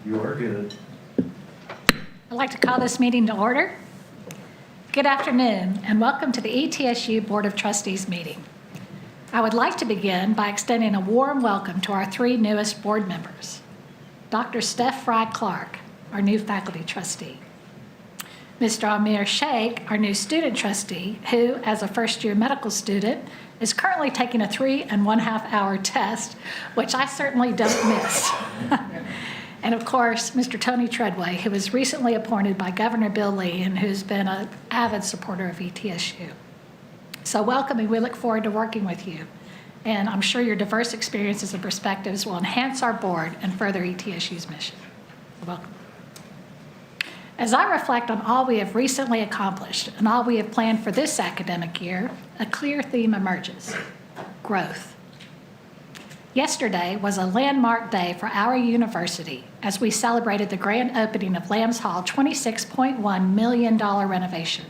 You are good. I'd like to call this meeting to order. Good afternoon, and welcome to the ETSU Board of Trustees meeting. I would like to begin by extending a warm welcome to our three newest board members. Dr. Steph Fry-Clark, our new faculty trustee. Mr. Amir Sheikh, our new student trustee, who, as a first-year medical student, is currently taking a 3.5 hour test, which I certainly don't miss. And of course, Mr. Tony Treadway, who was recently appointed by Governor Bill Lee and who's been an avid supporter of ETSU. So welcome, and we look forward to working with you. And I'm sure your diverse experiences and perspectives will enhance our board and further ETSU's mission. Welcome. As I reflect on all we have recently accomplished and all we have planned for this academic year, a clear theme emerges: growth. Yesterday was a landmark day for our university as we celebrated the grand opening of Lamb's Hall $26.1 million renovation.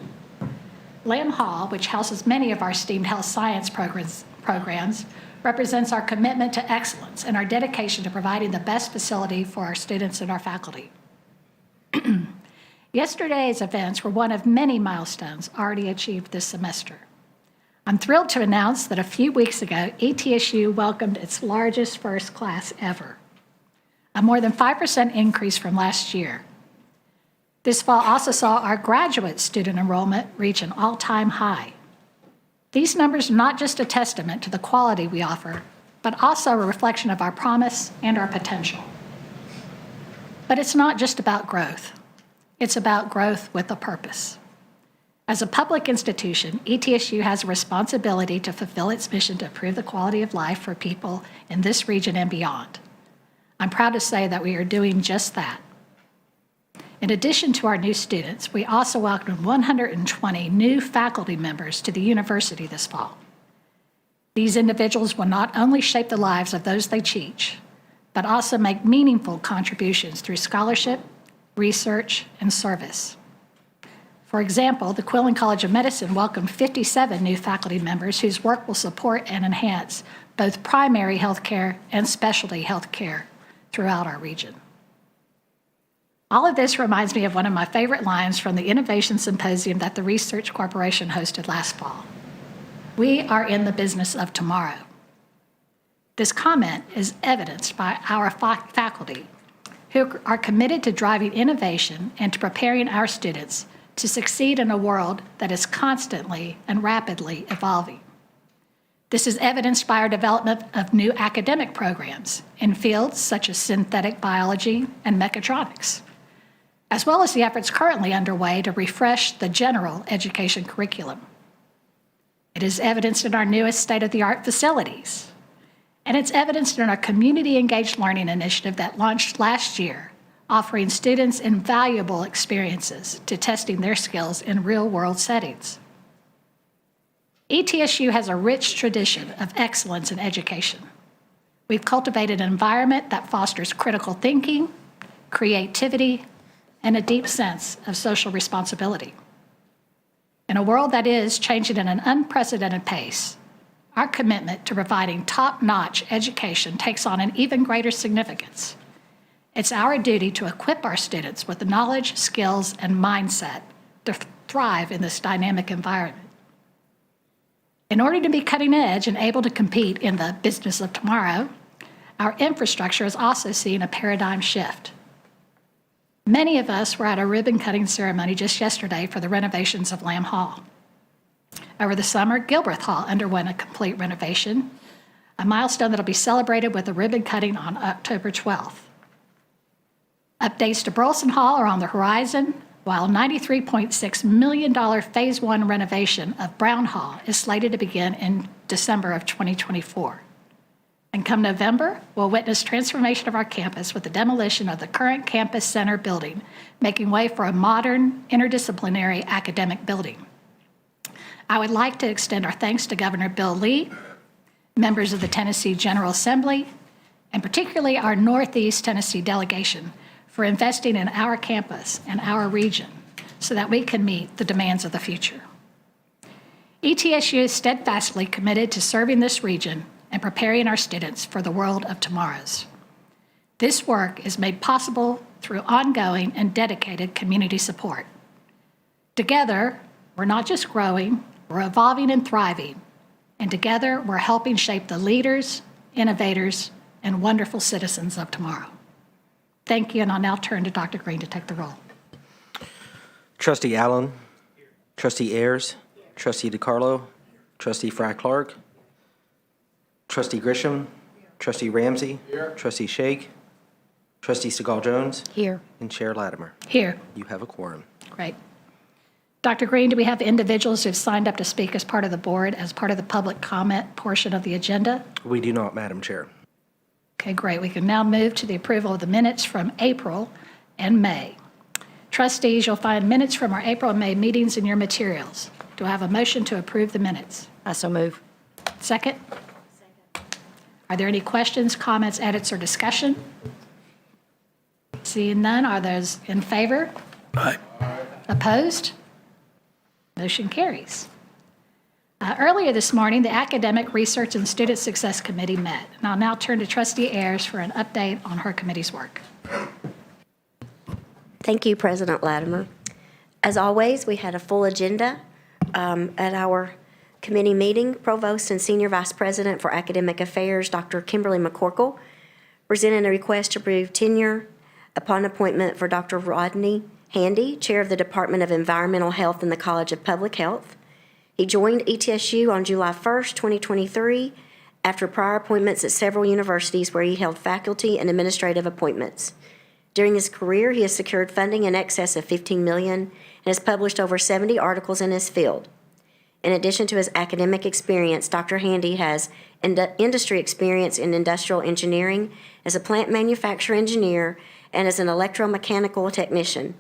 Lamb Hall, which houses many of our esteemed health science programs, represents our commitment to excellence and our dedication to providing the best facility for our students and our faculty. Yesterday's events were one of many milestones already achieved this semester. I'm thrilled to announce that a few weeks ago, ETSU welcomed its largest first class ever, a more than 5% increase from last year. This fall also saw our graduate student enrollment reach an all-time high. These numbers are not just a testament to the quality we offer, but also a reflection of our promise and our potential. But it's not just about growth. It's about growth with a purpose. As a public institution, ETSU has a responsibility to fulfill its mission to improve the quality of life for people in this region and beyond. I'm proud to say that we are doing just that. In addition to our new students, we also welcomed 120 new faculty members to the university this fall. These individuals will not only shape the lives of those they teach, but also make meaningful contributions through scholarship, research, and service. For example, the Quillen College of Medicine welcomed 57 new faculty members whose work will support and enhance both primary healthcare and specialty healthcare throughout our region. All of this reminds me of one of my favorite lines from the Innovation Symposium that the Research Corporation hosted last fall. We are in the business of tomorrow. This comment is evidenced by our faculty, who are committed to driving innovation and to preparing our students to succeed in a world that is constantly and rapidly evolving. This is evidenced by our development of new academic programs in fields such as synthetic biology and mechatronics, as well as the efforts currently underway to refresh the general education curriculum. It is evidenced in our newest state-of-the-art facilities, and it's evidenced in our community-engaged learning initiative that launched last year, offering students invaluable experiences to testing their skills in real-world settings. ETSU has a rich tradition of excellence in education. We've cultivated an environment that fosters critical thinking, creativity, and a deep sense of social responsibility. In a world that is changing at an unprecedented pace, our commitment to providing top-notch education takes on an even greater significance. It's our duty to equip our students with the knowledge, skills, and mindset to thrive in this dynamic environment. In order to be cutting edge and able to compete in the business of tomorrow, our infrastructure has also seen a paradigm shift. Many of us were at a ribbon-cutting ceremony just yesterday for the renovations of Lamb Hall. Over the summer, Gilbreth Hall underwent a complete renovation, a milestone that will be celebrated with a ribbon cutting on October 12th. Updates to Burleson Hall are on the horizon, while $93.6 million Phase 1 renovation of Brown Hall is slated to begin in December of 2024. And come November, we'll witness transformation of our campus with the demolition of the current campus center building, making way for a modern, interdisciplinary academic building. I would like to extend our thanks to Governor Bill Lee, members of the Tennessee General Assembly, and particularly our Northeast Tennessee delegation for investing in our campus and our region so that we can meet the demands of the future. ETSU is steadfastly committed to serving this region and preparing our students for the world of tomorrows. This work is made possible through ongoing and dedicated community support. Together, we're not just growing, we're evolving and thriving. And together, we're helping shape the leaders, innovators, and wonderful citizens of tomorrow. Thank you, and I'll now turn to Dr. Green to take the roll. Trustee Allen, Trustee Ayers, Trustee DiCarlo, Trustee Fry-Clark, Trustee Grisham, Trustee Ramsey, Trustee Shake, Trustee Segal-Jones, Here. and Chair Latimer. Here. You have a quorum. Great. Dr. Green, do we have individuals who've signed up to speak as part of the board, as part of the public comment portion of the agenda? We do not, Madam Chair. Okay, great. We can now move to the approval of the minutes from April and May. Trustees, you'll find minutes from our April and May meetings in your materials. Do I have a motion to approve the minutes? I so move. Second? Are there any questions, comments, edits, or discussion? Seeing none, are those in favor? Aye. Opposed? Motion carries. Earlier this morning, the Academic Research and Student Success Committee met. And I'll now turn to Trustee Ayers for an update on her committee's work. Thank you, President Latimer. As always, we had a full agenda at our committee meeting. Provost and Senior Vice President for Academic Affairs, Dr. Kimberly McCorkle, presented a request to approve tenure upon appointment for Dr. Rodney Handy, Chair of the Department of Environmental Health in the College of Public Health. He joined ETSU on July 1st, 2023, after prior appointments at several universities where he held faculty and administrative appointments. During his career, he has secured funding in excess of $15 million and has published over 70 articles in his field. In addition to his academic experience, Dr. Handy has industry experience in industrial engineering as a plant manufacturer engineer and as an electromechanical technician.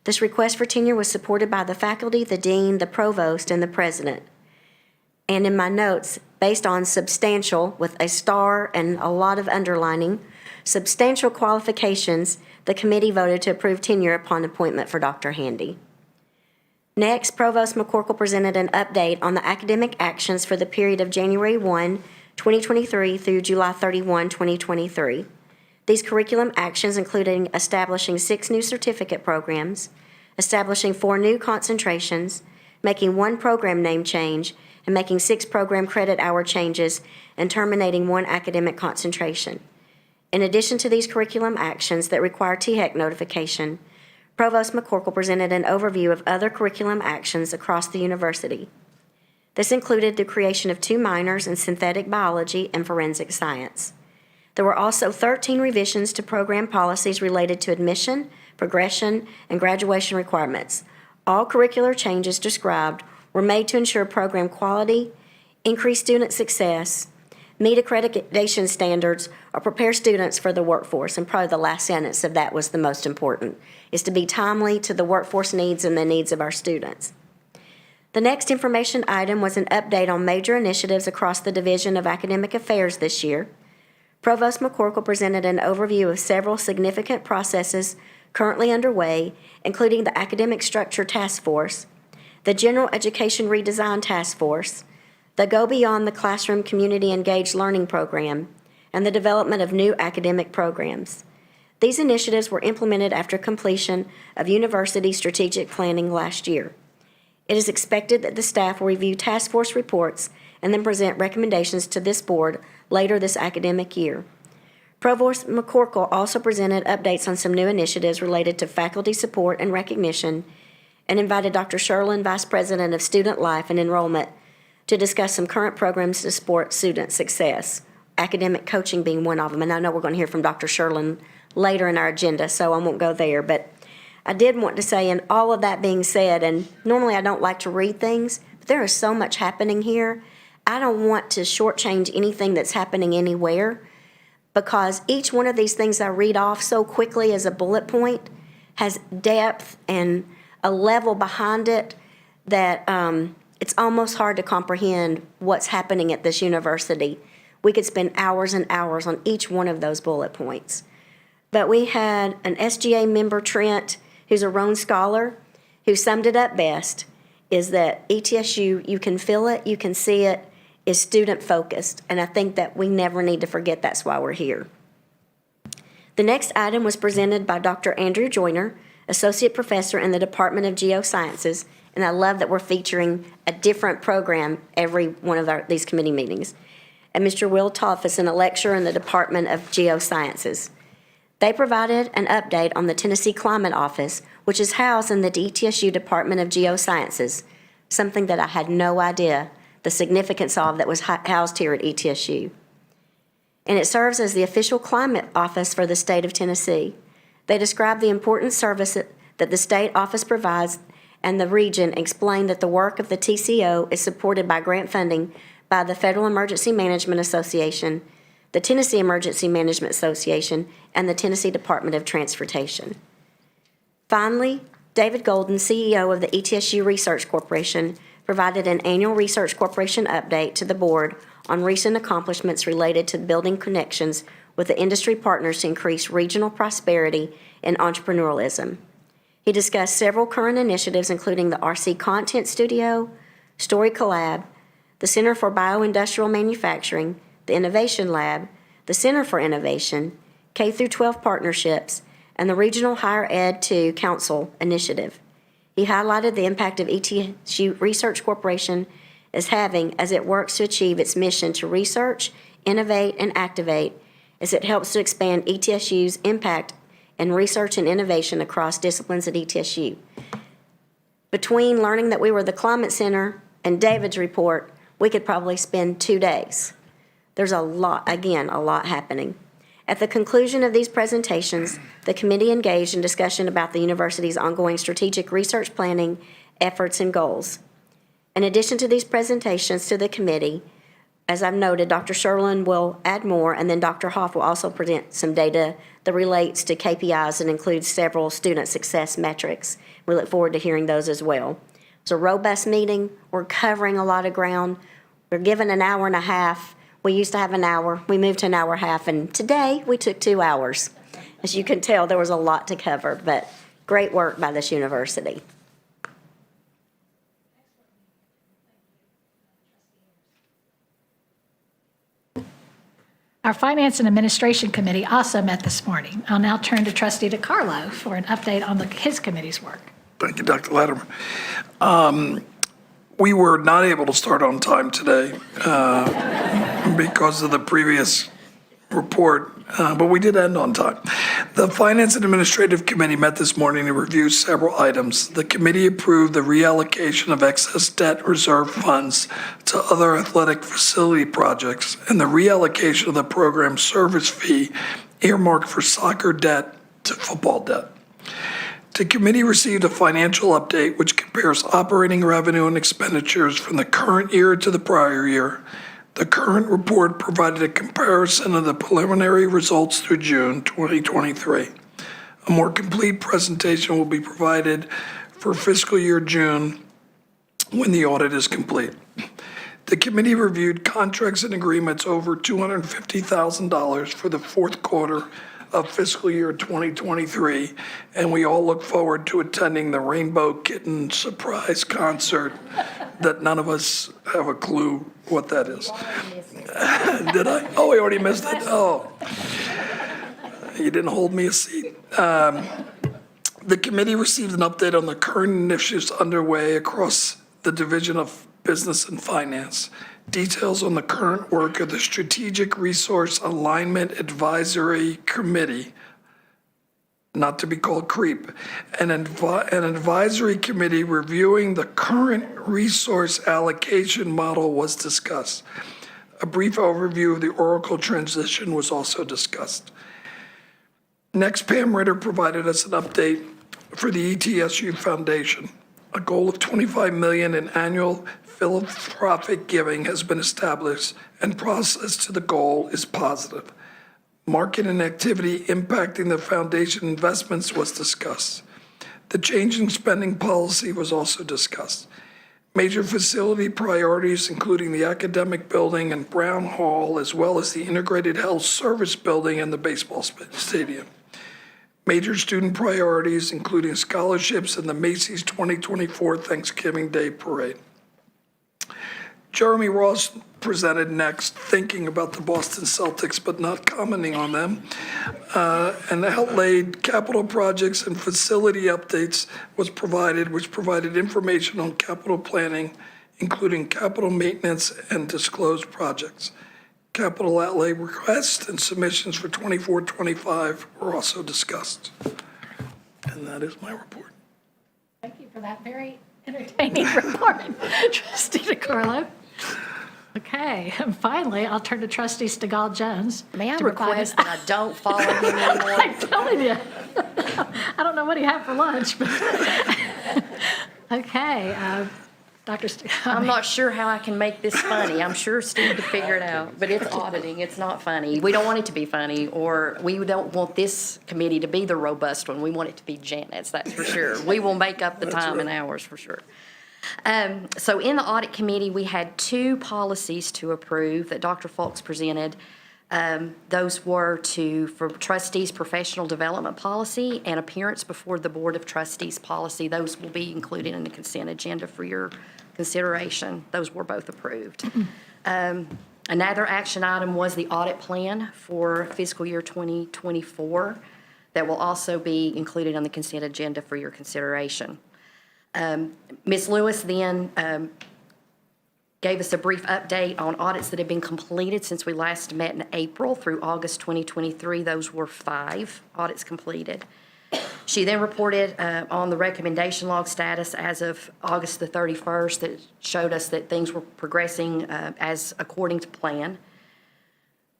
This request for tenure was supported by the faculty, the dean, the provost, and the president. And in my notes, based on substantial, with a star and a lot of underlining, substantial qualifications, the committee voted to approve tenure upon appointment for Dr. Handy. Next, Provost McCorkle presented an update on the academic actions for the period of January 1, 2023 through July 31, 2023. These curriculum actions included establishing 6 new certificate programs, establishing 4 new concentrations, making 1 program name change, and making 6 program credit hour changes, and terminating 1 academic concentration. In addition to these curriculum actions that require THEC notification, Provost McCorkle presented an overview of other curriculum actions across the university. This included the creation of 2 minors in synthetic biology and forensic science. There were also 13 revisions to program policies related to admission, progression, and graduation requirements. All curricular changes described were made to ensure program quality, increase student success, meet accreditation standards, or prepare students for the workforce. And probably the last sentence of that was the most important, is to be timely to the workforce needs and the needs of our students. The next information item was an update on major initiatives across the Division of Academic Affairs this year. Provost McCorkle presented an overview of several significant processes currently underway, including the Academic Structure Task Force, the General Education Redesign Task Force, the Go Beyond the Classroom Community Engaged Learning Program, and the development of new academic programs. These initiatives were implemented after completion of university strategic planning last year. It is expected that the staff will review task force reports and then present recommendations to this board later this academic year. Provost McCorkle also presented updates on some new initiatives related to faculty support and recognition, and invited Dr. Sherlin, Vice President of Student Life and Enrollment, to discuss some current programs to support student success, academic coaching being one of them. And I know we're going to hear from Dr. Sherlin later in our agenda, so I won't go there. But I did want to say, and all of that being said, and normally I don't like to read things, but there is so much happening here. I don't want to shortchange anything that's happening anywhere, because each one of these things I read off so quickly as a bullet point has depth and a level behind it that it's almost hard to comprehend what's happening at this university. We could spend hours and hours on each one of those bullet points. But we had an SGA member, Trent, who's a Roan Scholar, who summed it up best, is that ETSU, you can feel it, you can see it, is student-focused. And I think that we never need to forget that's why we're here. The next item was presented by Dr. Andrew Joyner, Associate Professor in the Department of Geosciences, and I love that we're featuring a different program every one of these committee meetings, and Mr. Will Toffison, a lecturer in the Department of Geosciences. They provided an update on the Tennessee Climate Office, which is housed in the ETSU Department of Geosciences, something that I had no idea the significance of that was housed here at ETSU. And it serves as the official climate office for the state of Tennessee. They describe the important service that the state office provides, and the region explained that the work of the TCO is supported by grant funding by the Federal Emergency Management Association, the Tennessee Emergency Management Association, and the Tennessee Department of Transportation. Finally, David Golden, CEO of the ETSU Research Corporation, provided an annual Research Corporation update to the board on recent accomplishments related to building connections with the industry partners to increase regional prosperity and entrepreneurialism. He discussed several current initiatives, including the RC Content Studio, Story Collab, the Center for Bioindustrial Manufacturing, the Innovation Lab, the Center for Innovation, K-12 partnerships, and the Regional Higher Ed 2 Council initiative. He highlighted the impact of ETSU Research Corporation is having as it works to achieve its mission to research, innovate, and activate as it helps to expand ETSU's impact in research and innovation across disciplines at ETSU. Between learning that we were the Climate Center and David's report, we could probably spend 2 days. There's a lot happening. At the conclusion of these presentations, the committee engaged in discussion about the university's ongoing strategic research planning, efforts, and goals. In addition to these presentations to the committee, as I've noted, Dr. Sherlin will add more, and then Dr. Hoff will also present some data that relates to KPIs and includes several student success metrics. We look forward to hearing those as well. It's a robust meeting. We're covering a lot of ground. We're given an hour and a half. We used to have an hour. We moved to an hour and a half, and today we took 2 hours. As you can tell, there was a lot to cover, but great work by this university. Our Finance and Administration Committee also met this morning. I'll now turn to Trustee DiCarlo for an update on his committee's work. Thank you, Dr. Latimer. We were not able to start on time today because of the previous report, but we did end on time. The Finance and Administrative Committee met this morning to review several items. The committee approved the reallocation of excess debt reserve funds to other athletic facility projects and the reallocation of the program service fee earmarked for soccer debt to football debt. The committee received a financial update which compares operating revenue and expenditures from the current year to the prior year. The current report provided a comparison of the preliminary results through June 2023. A more complete presentation will be provided for fiscal year June when the audit is complete. The committee reviewed contracts and agreements over $250,000 for the fourth quarter of fiscal year 2023, and we all look forward to attending the Rainbow Kitten surprise concert that none of us have a clue what that is. Did I? Oh, we already missed it? Oh. You didn't hold me a seat. The committee received an update on the current initiatives underway across the Division of Business and Finance. Details on the current work of the Strategic Resource Alignment Advisory Committee, not to be called CREEP, an advisory committee reviewing the current resource allocation model was discussed. A brief overview of the Oracle transition was also discussed. Next, Pam Ritter provided us an update for the ETSU Foundation. A goal of $25 million in annual philanthropic giving has been established, and process to the goal is positive. Market and activity impacting the foundation investments was discussed. The change in spending policy was also discussed. Major facility priorities, including the academic building and Brown Hall, as well as the integrated health service building and the baseball stadium. Major student priorities, including scholarships and the Macy's 2024 Thanksgiving Day Parade. Jeremy Ross presented next, thinking about the Boston Celtics, but not commenting on them. And outlaid capital projects and facility updates was provided, which provided information on capital planning, including capital maintenance and disclosed projects. Capital outlay requests and submissions for 24-25 were also discussed. And that is my report. Thank you for that very entertaining report, Trustee DeCarlo. Okay, and finally, I'll turn to Trustee Stigall Jones. May I to provide request us- that I don't follow him anymore? I'm telling you. I don't know what he had for lunch, but, okay, Dr. Stigall. I'm not sure how I can make this funny. I'm sure Steve could figure it out, but it's auditing. It's not funny. We don't want it to be funny, or we don't want this committee to be the robust one. We want it to be Janet's, that's for sure. We will make up the time and hours for sure. So in the audit committee, we had 2 policies to approve that Dr. Fulks presented. Those were for trustees' professional development policy and appearance before the Board of Trustees policy. Those will be included in the consent agenda for your consideration. Those were both approved. Another action item was the audit plan for fiscal year 2024 that will also be included on the consent agenda for your consideration. Ms. Lewis then gave us a brief update on audits that have been completed since we last met in April through August 2023. Those were 5 audits completed. She then reported on the recommendation log status as of August the 31st that showed us that things were progressing as according to plan.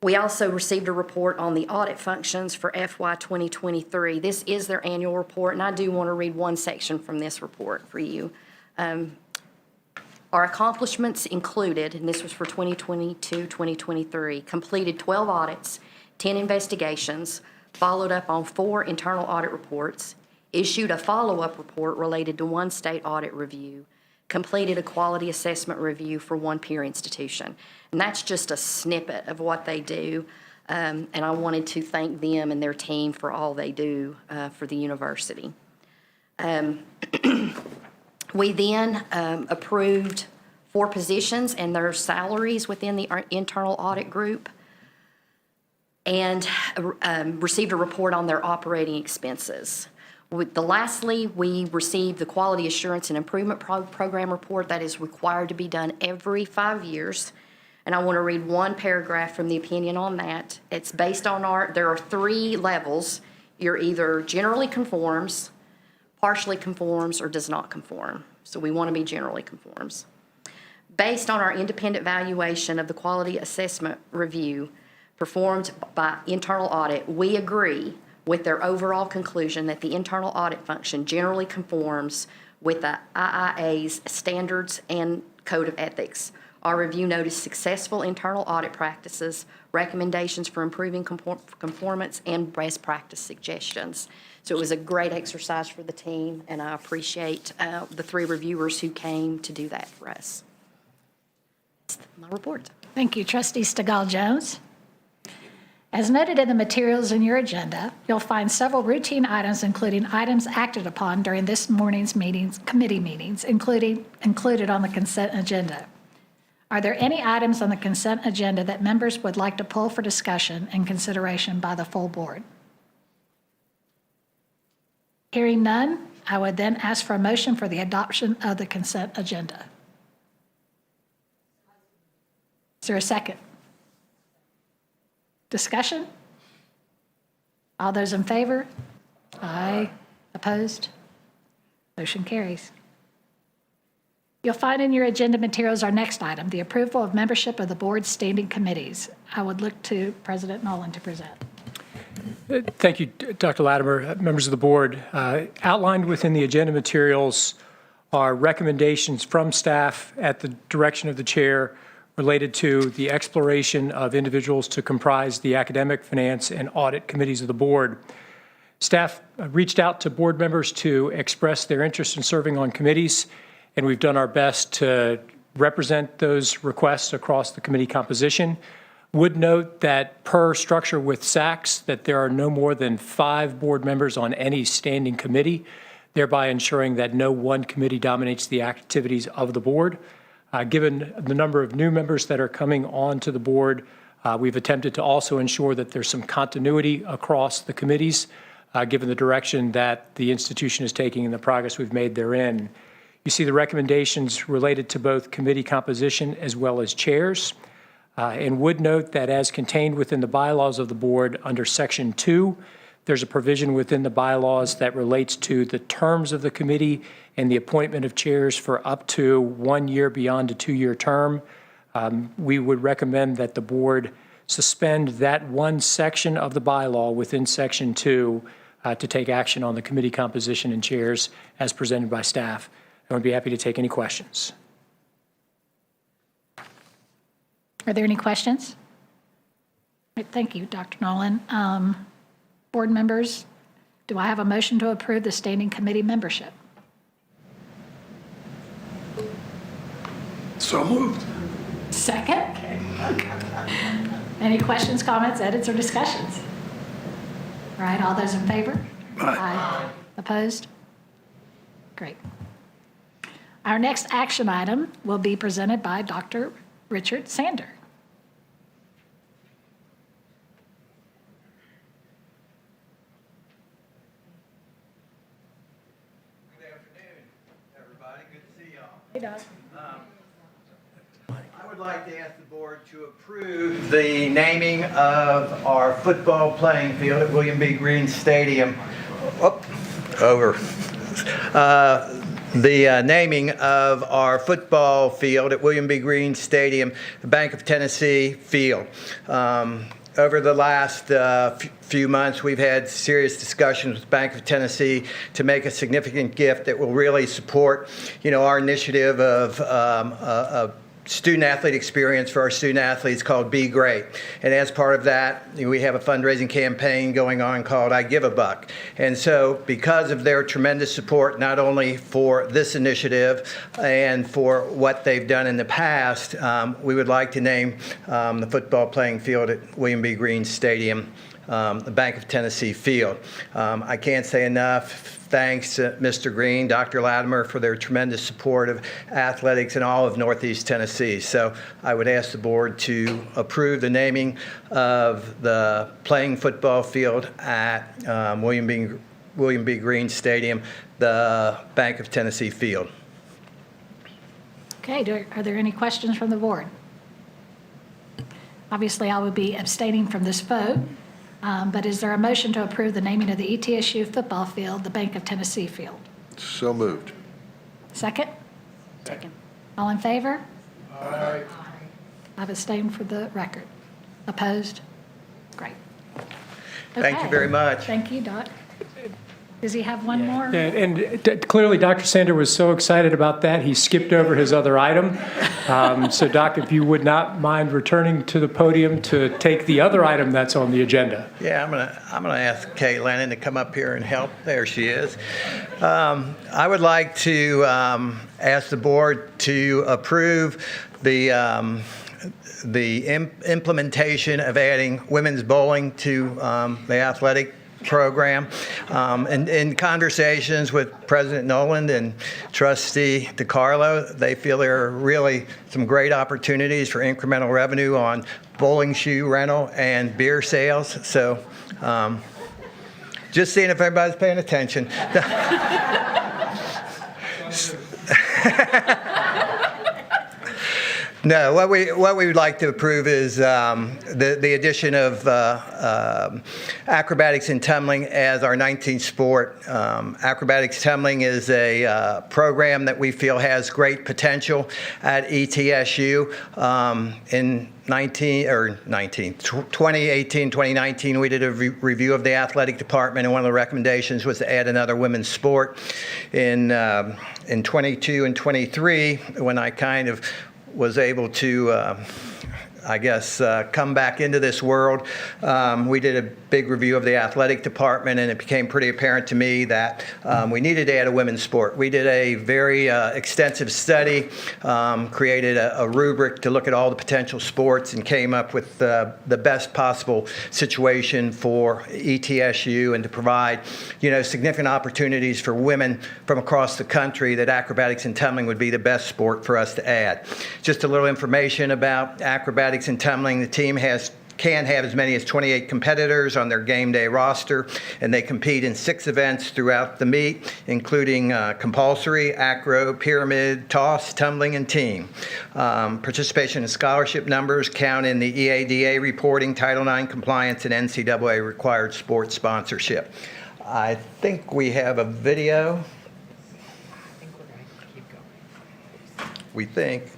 We also received a report on the audit functions for FY 2023. This is their annual report, and I do want to read one section from this report for you. Our accomplishments included, and this was for 2022-2023, completed 12 audits, 10 investigations, followed up on 4 internal audit reports, issued a follow-up report related to 1 state audit review, completed a quality assessment review for 1 peer institution. And that's just a snippet of what they do. And I wanted to thank them and their team for all they do for the university. We then approved 4 positions and their salaries within the internal audit group, and received a report on their operating expenses. Lastly, we received the Quality Assurance and Improvement Program report that is required to be done every 5 years. And I want to read one paragraph from the opinion on that. It's based on there are 3 levels. You're either generally conforms, partially conforms, or does not conform. So we want to be generally conforms. Based on our independent valuation of the quality assessment review performed by internal audit, we agree with their overall conclusion that the internal audit function generally conforms with the IIA's standards and code of ethics. Our review noted successful internal audit practices, recommendations for improving conformance, and best practice suggestions. So it was a great exercise for the team, and I appreciate the 3 reviewers who came to do that for us. That's my report. Thank you, Trustee Stigall Jones. As noted in the materials in your agenda, you'll find several routine items, including items acted upon during this morning's committee meetings, included on the consent agenda. Are there any items on the consent agenda that members would like to pull for discussion and consideration by the full board? Hearing none, I would then ask for a motion for the adoption of the consent agenda. Is there a second? Discussion? All those in favor? Aye. Opposed? Motion carries. You'll find in your agenda materials our next item, the approval of membership of the board's standing committees. I would look to President Nolan to present. Thank you, Dr. Latimer, members of the board. Outlined within the agenda materials are recommendations from staff at the direction of the chair related to the exploration of individuals to comprise the academic, finance, and audit committees of the board. Staff reached out to board members to express their interest in serving on committees, and we've done our best to represent those requests across the committee composition. Would note that per structure with SACS, that there are no more than 5 board members on any standing committee, thereby ensuring that no one committee dominates the activities of the board. Given the number of new members that are coming on to the board, we've attempted to also ensure that there's some continuity across the committees, given the direction that the institution is taking and the progress we've made therein. You see the recommendations related to both committee composition as well as chairs, and would note that as contained within the bylaws of the board under Section 2, there's a provision within the bylaws that relates to the terms of the committee and the appointment of chairs for up to 1 year beyond a 2-year term. We would recommend that the board suspend that one section of the bylaw within Section 2 to take action on the committee composition and chairs as presented by staff. I would be happy to take any questions. Are there any questions? Right, thank you, Dr. Nolan. Board members, do I have a motion to approve the standing committee membership? So moved. Second? Any questions, comments, edits, or discussions? All right, all those in favor? Aye. Opposed? Great. Our next action item will be presented by Dr. Richard Sander. Good afternoon, everybody. Good to see y'all. Hey, Doc. I would like to ask the board to approve the naming of our football playing field at William B. Green Stadium. The naming of our football field at William B. Green Stadium, the Bank of Tennessee Field. Over the last few months, we've had serious discussions with Bank of Tennessee to make a significant gift that will really support, our initiative of student-athlete experience for our student-athletes called Be Great. And as part of that, we have a fundraising campaign going on called I Give a Buck. And so because of their tremendous support, not only for this initiative and for what they've done in the past, we would like to name the football playing field at William B. Green Stadium the Bank of Tennessee Field. I can't say enough thanks to Mr. Green, Dr. Latimer for their tremendous support of athletics in all of Northeast Tennessee. So I would ask the board to approve the naming of the playing football field at William B. Green Stadium, the Bank of Tennessee Field. Okay, are there any questions from the board? Obviously, I will be abstaining from this vote, but is there a motion to approve the naming of the ETSU football field, the Bank of Tennessee Field? So moved. Second? Second. All in favor? Aye. I've abstained for the record. Opposed? Great. Thank you Okay. very much. Thank you, Doc. Does he have one more? And clearly, Dr. Sander was so excited about that, he skipped over his other item. So, Doc, if you would not mind returning to the podium to take the other item that's on the agenda. Yeah, I'm gonna ask Kate Lennon to come up here and help. There she is. I would like to ask the board to approve the implementation of adding women's bowling to the athletic program. In conversations with President Nolan and Trustee DiCarlo, they feel there are really some great opportunities for incremental revenue on bowling shoe rental and beer sales. So just seeing if everybody's paying attention. No, what we would like to approve is the addition of acrobatics and tumbling as our 19th sport. Acrobatics tumbling is a program that we feel has great potential at ETSU. In 2018, 2019, we did a review of the athletic department, and one of the recommendations was to add another women's sport. In 22 and 23, when I kind of was able to come back into this world. We did a big review of the athletic department, and it became pretty apparent to me that we needed to add a women's sport. We did a very extensive study, created a rubric to look at all the potential sports, and came up with the best possible situation for ETSU and to provide, significant opportunities for women from across the country that acrobatics and tumbling would be the best sport for us to add. Just a little information about acrobatics and tumbling. The team can have as many as 28 competitors on their game day roster, and they compete in 6 events throughout the meet, including compulsory, acro, pyramid, toss, tumbling, and team. Participation and scholarship numbers count in the EADA reporting, Title IX compliance, and NCAA required sports sponsorship. I think we have a video. We think.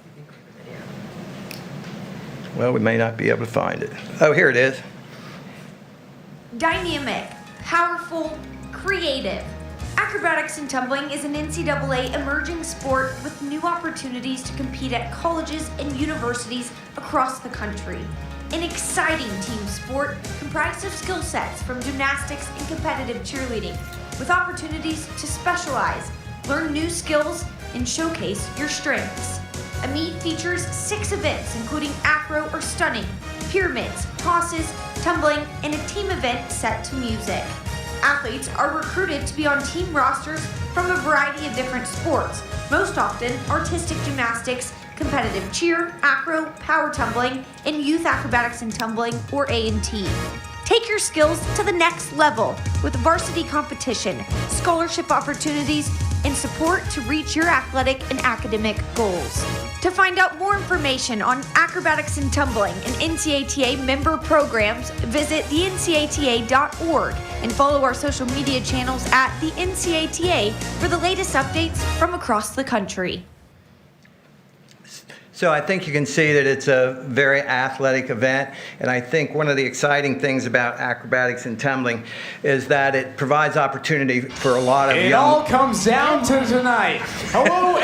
Well, we may not be able to find it. Oh, here it is. Dynamic, powerful, creative. Acrobatics and tumbling is an NCAA emerging sport with new opportunities to compete at colleges and universities across the country. An exciting team sport comprised of skill sets from gymnastics and competitive cheerleading, with opportunities to specialize, learn new skills, and showcase your strengths. A meet features 6 events, including acro or stunning, pyramids, tosses, tumbling, and a team event set to music. Athletes are recruited to be on team rosters from a variety of different sports, most often artistic gymnastics, competitive cheer, acro, power tumbling, and youth acrobatics and tumbling, or A&T. Take your skills to the next level with varsity competition, scholarship opportunities, and support to reach your athletic and academic goals. To find out more information on acrobatics and tumbling and NCATA member programs, visit thencata.org and follow our social media channels at the NCATA for the latest updates from across the country. So I think you can see that it's a very athletic event, and I think one of the exciting things about acrobatics and tumbling is that it provides opportunity for a lot of It all comes down to tonight. Hello.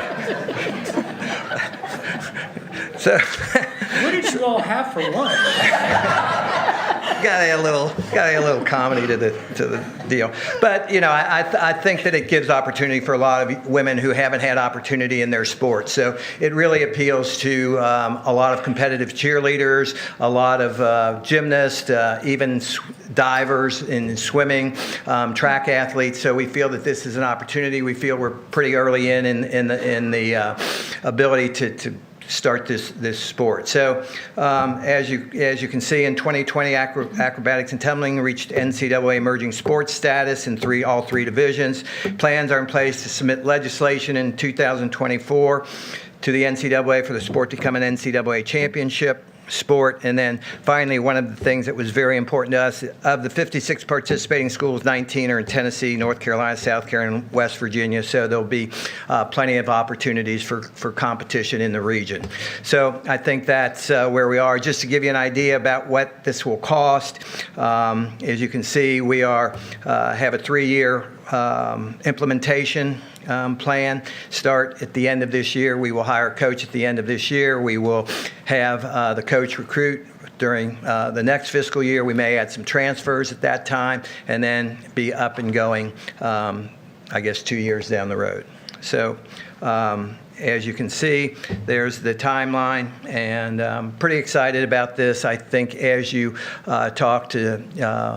So What did you all have for lunch? got a little comedy to the deal, but I think that it gives opportunity for a lot of women who haven't had opportunity in their sport. So it really appeals to a lot of competitive cheerleaders, a lot of gymnasts, even divers in swimming, track athletes. So we feel that this is an opportunity. We feel we're pretty early in the ability to start this sport. So as you can see, in 2020, acrobatics and tumbling reached NCAA emerging sports status in all three divisions. Plans are in place to submit legislation in 2024 to the NCAA for the sport to become an NCAA championship sport. And then finally, one of the things that was very important to us, of the 56 participating schools, 19 are in Tennessee, North Carolina, South Carolina, and West Virginia. So there'll be plenty of opportunities for competition in the region. So I think that's where we are. Just to give you an idea about what this will cost, as you can see, we have a 3-year implementation plan. Start at the end of this year. We will hire a coach at the end of this year. We will have the coach recruit during the next fiscal year. We may add some transfers at that time, and then be up and going, 2 years down the road. So as you can see, there's the timeline, and I'm pretty excited about this. I think as you talk to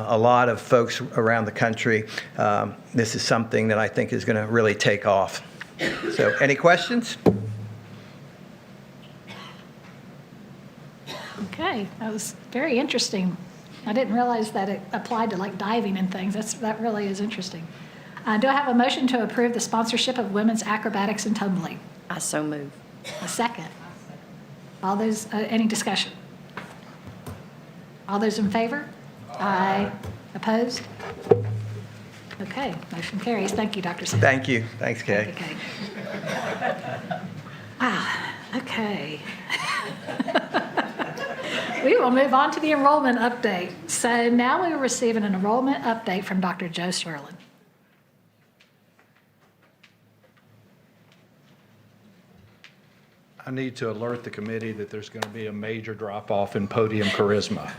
a lot of folks around the country, this is something that I think is going to really take off. So any questions? Okay, that was very interesting. I didn't realize that it applied to like diving and things. That really is interesting. Do I have a motion to approve the sponsorship of women's acrobatics and tumbling? I so move. A second. All those, any discussion? All those in favor? Aye. Opposed? Okay, motion carries. Thank you, Dr. Sim. Thank you. Thanks, Kay. Okay. Wow, okay. We will move on to the enrollment update. So now we are receiving an enrollment update from Dr. Joe Sherlin. I need to alert the committee that there's going to be a major drop-off in podium charisma.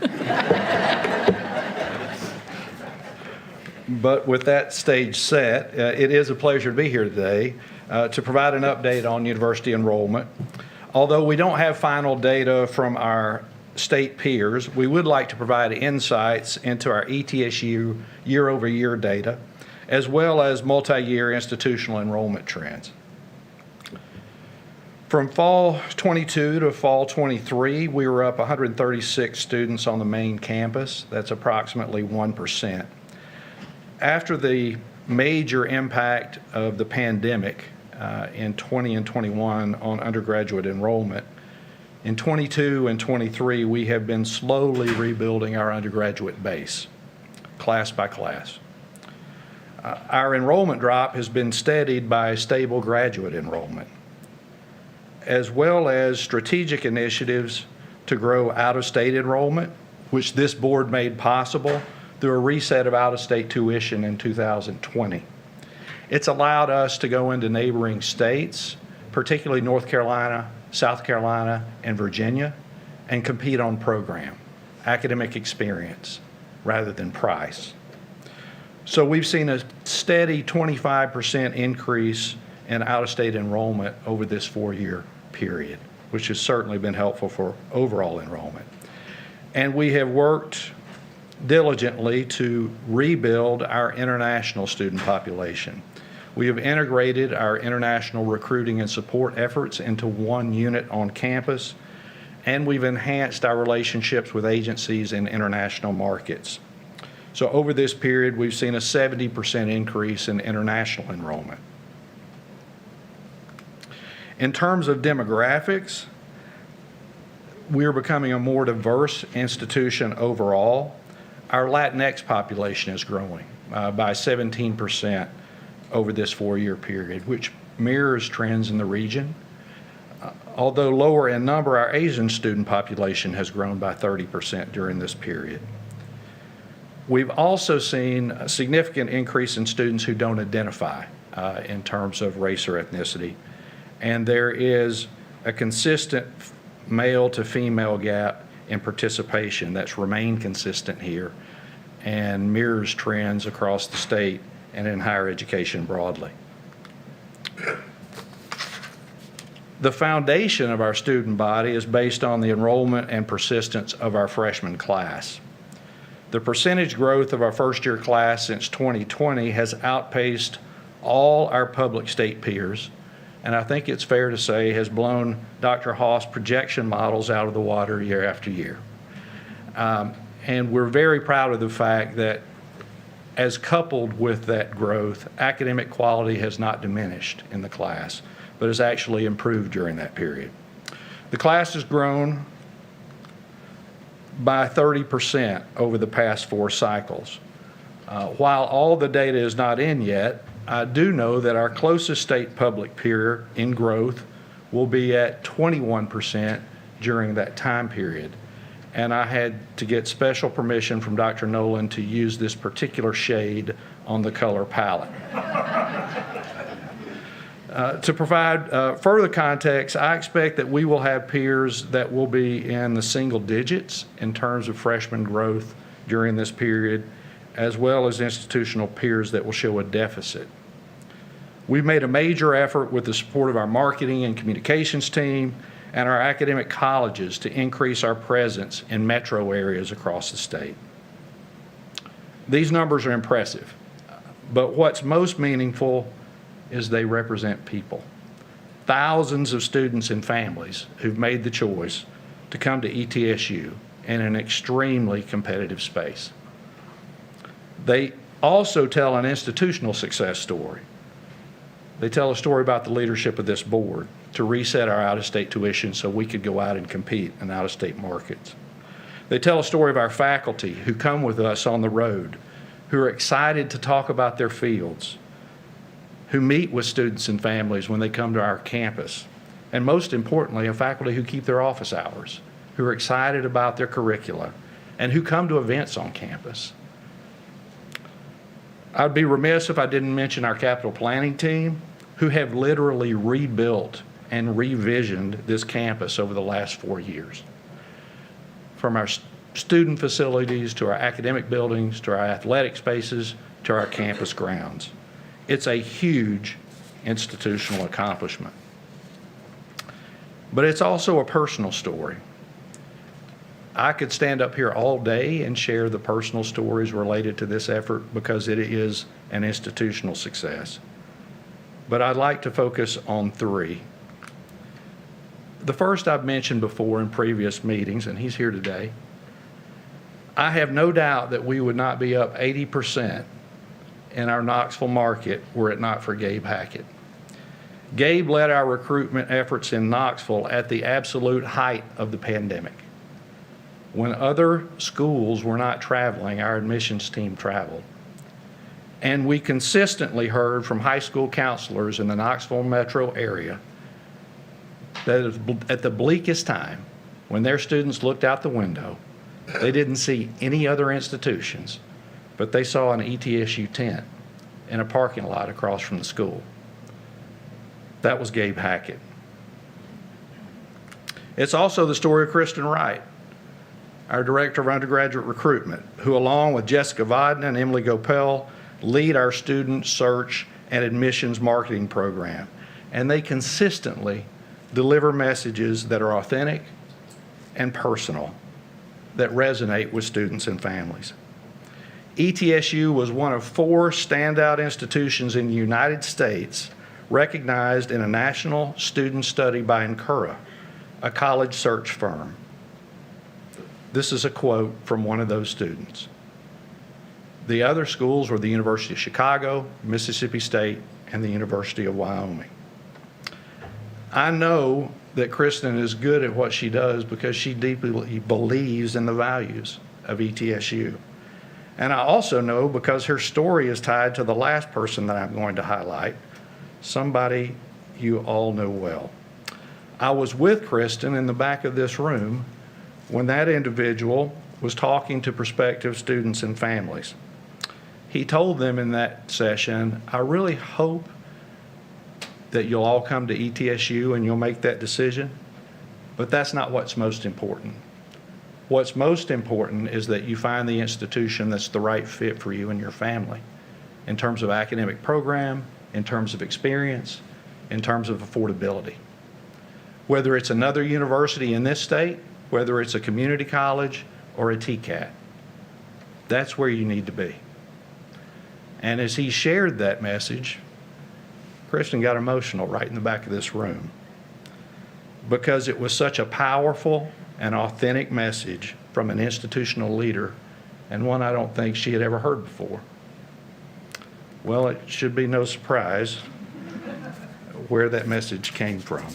But with that stage set, it is a pleasure to be here today to provide an update on university enrollment. Although we don't have final data from our state peers, we would like to provide insights into our ETSU year-over-year data, as well as multi-year institutional enrollment trends. From fall 22 to fall 23, we were up 136 students on the main campus. That's approximately 1%. After the major impact of the pandemic in 20 and 21 on undergraduate enrollment, in 22 and 23, we have been slowly rebuilding our undergraduate base, class by class. Our enrollment drop has been steadied by stable graduate enrollment, as well as strategic initiatives to grow out-of-state enrollment, which this board made possible through a reset of out-of-state tuition in 2020. It's allowed us to go into neighboring states, particularly North Carolina, South Carolina, and Virginia, and compete on program, academic experience, rather than price. So we've seen a steady 25% increase in out-of-state enrollment over this 4-year period, which has certainly been helpful for overall enrollment. And we have worked diligently to rebuild our international student population. We have integrated our international recruiting and support efforts into one unit on campus, and we've enhanced our relationships with agencies in international markets. So over this period, we've seen a 70% increase in international enrollment. In terms of demographics, we're becoming a more diverse institution overall. Our Latinx population is growing by 17% over this 4-year period, which mirrors trends in the region. Although lower in number, our Asian student population has grown by 30% during this period. We've also seen a significant increase in students who don't identify in terms of race or ethnicity. And there is a consistent male to female gap in participation that's remained consistent here and mirrors trends across the state and in higher education broadly. The foundation of our student body is based on the enrollment and persistence of our freshman class. The percentage growth of our first-year class since 2020 has outpaced all our public state peers, and I think it's fair to say has blown Dr. Haas' projection models out of the water year after year. And we're very proud of the fact that as coupled with that growth, academic quality has not diminished in the class, but has actually improved during that period. The class has grown by 30% over the past 4 cycles. While all the data is not in yet, I do know that our closest state public peer in growth will be at 21% during that time period. And I had to get special permission from Dr. Nolan to use this particular shade on the color palette. To provide further context, I expect that we will have peers that will be in the single digits in terms of freshman growth during this period, as well as institutional peers that will show a deficit. We've made a major effort with the support of our marketing and communications team and our academic colleges to increase our presence in metro areas across the state. These numbers are impressive, but what's most meaningful is they represent people. Thousands of students and families who've made the choice to come to ETSU in an extremely competitive space. They also tell an institutional success story. They tell a story about the leadership of this board to reset our out-of-state tuition so we could go out and compete in out-of-state markets. They tell a story of our faculty who come with us on the road, who are excited to talk about their fields, who meet with students and families when they come to our campus, and most importantly, a faculty who keep their office hours, who are excited about their curricula, and who come to events on campus. I'd be remiss if I didn't mention our capital planning team, who have literally rebuilt and revisioned this campus over the last 4 years. From our student facilities to our academic buildings to our athletic spaces to our campus grounds. It's a huge institutional accomplishment. But it's also a personal story. I could stand up here all day and share the personal stories related to this effort because it is an institutional success. But I'd like to focus on 3. The first I've mentioned before in previous meetings, and he's here today. I have no doubt that we would not be up 80% in our Knoxville market were it not for Gabe Hackett. Gabe led our recruitment efforts in Knoxville at the absolute height of the pandemic. When other schools were not traveling, our admissions team traveled. And we consistently heard from high school counselors in the Knoxville metro area that at the bleakest time, when their students looked out the window, they didn't see any other institutions, but they saw an ETSU tent in a parking lot across from the school. That was Gabe Hackett. It's also the story of Kristen Wright, our Director of Undergraduate Recruitment, who along with Jessica Vodden and Emily Gopel lead our student search and admissions marketing program. And they consistently deliver messages that are authentic and personal that resonate with students and families. ETSU was one of 4 standout institutions in the United States recognized in a national student study by Encura, a college search firm. This is a quote from one of those students. The other schools were the University of Chicago, Mississippi State, and the University of Wyoming. I know that Kristen is good at what she does because she deeply believes in the values of ETSU. And I also know because her story is tied to the last person that I'm going to highlight, somebody you all know well. I was with Kristen in the back of this room when that individual was talking to prospective students and families. He told them in that session, I really hope that you'll all come to ETSU and you'll make that decision, but that's not what's most important. What's most important is that you find the institution that's the right fit for you and your family in terms of academic program, in terms of experience, in terms of affordability. Whether it's another university in this state, whether it's a community college or a TCAT, that's where you need to be. And as he shared that message, Kristen got emotional right in the back of this room because it was such a powerful and authentic message from an institutional leader and one I don't think she had ever heard before. Well, it should be no surprise where that message came from.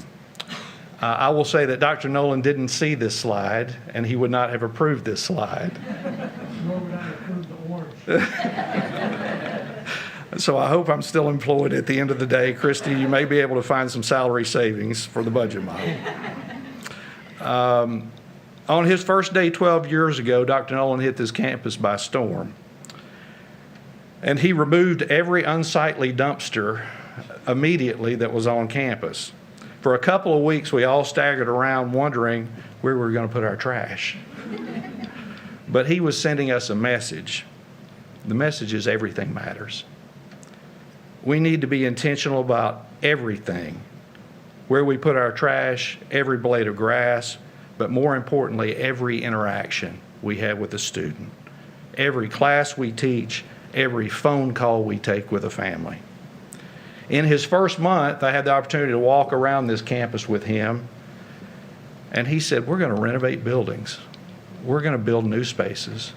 I will say that Dr. Nolan didn't see this slide, and he would not have approved this slide. Nor would I approve the orange. So I hope I'm still employed at the end of the day. Christy, you may be able to find some salary savings for the budget model. On his first day 12 years ago, Dr. Nolan hit this campus by storm. And he removed every unsightly dumpster immediately that was on campus. For a couple of weeks, we all staggered around wondering where we were going to put our trash. But he was sending us a message. The message is everything matters. We need to be intentional about everything. Where we put our trash, every blade of grass, but more importantly, every interaction we have with a student. Every class we teach, every phone call we take with a family. In his first month, I had the opportunity to walk around this campus with him, and he said, we're going to renovate buildings. We're going to build new spaces.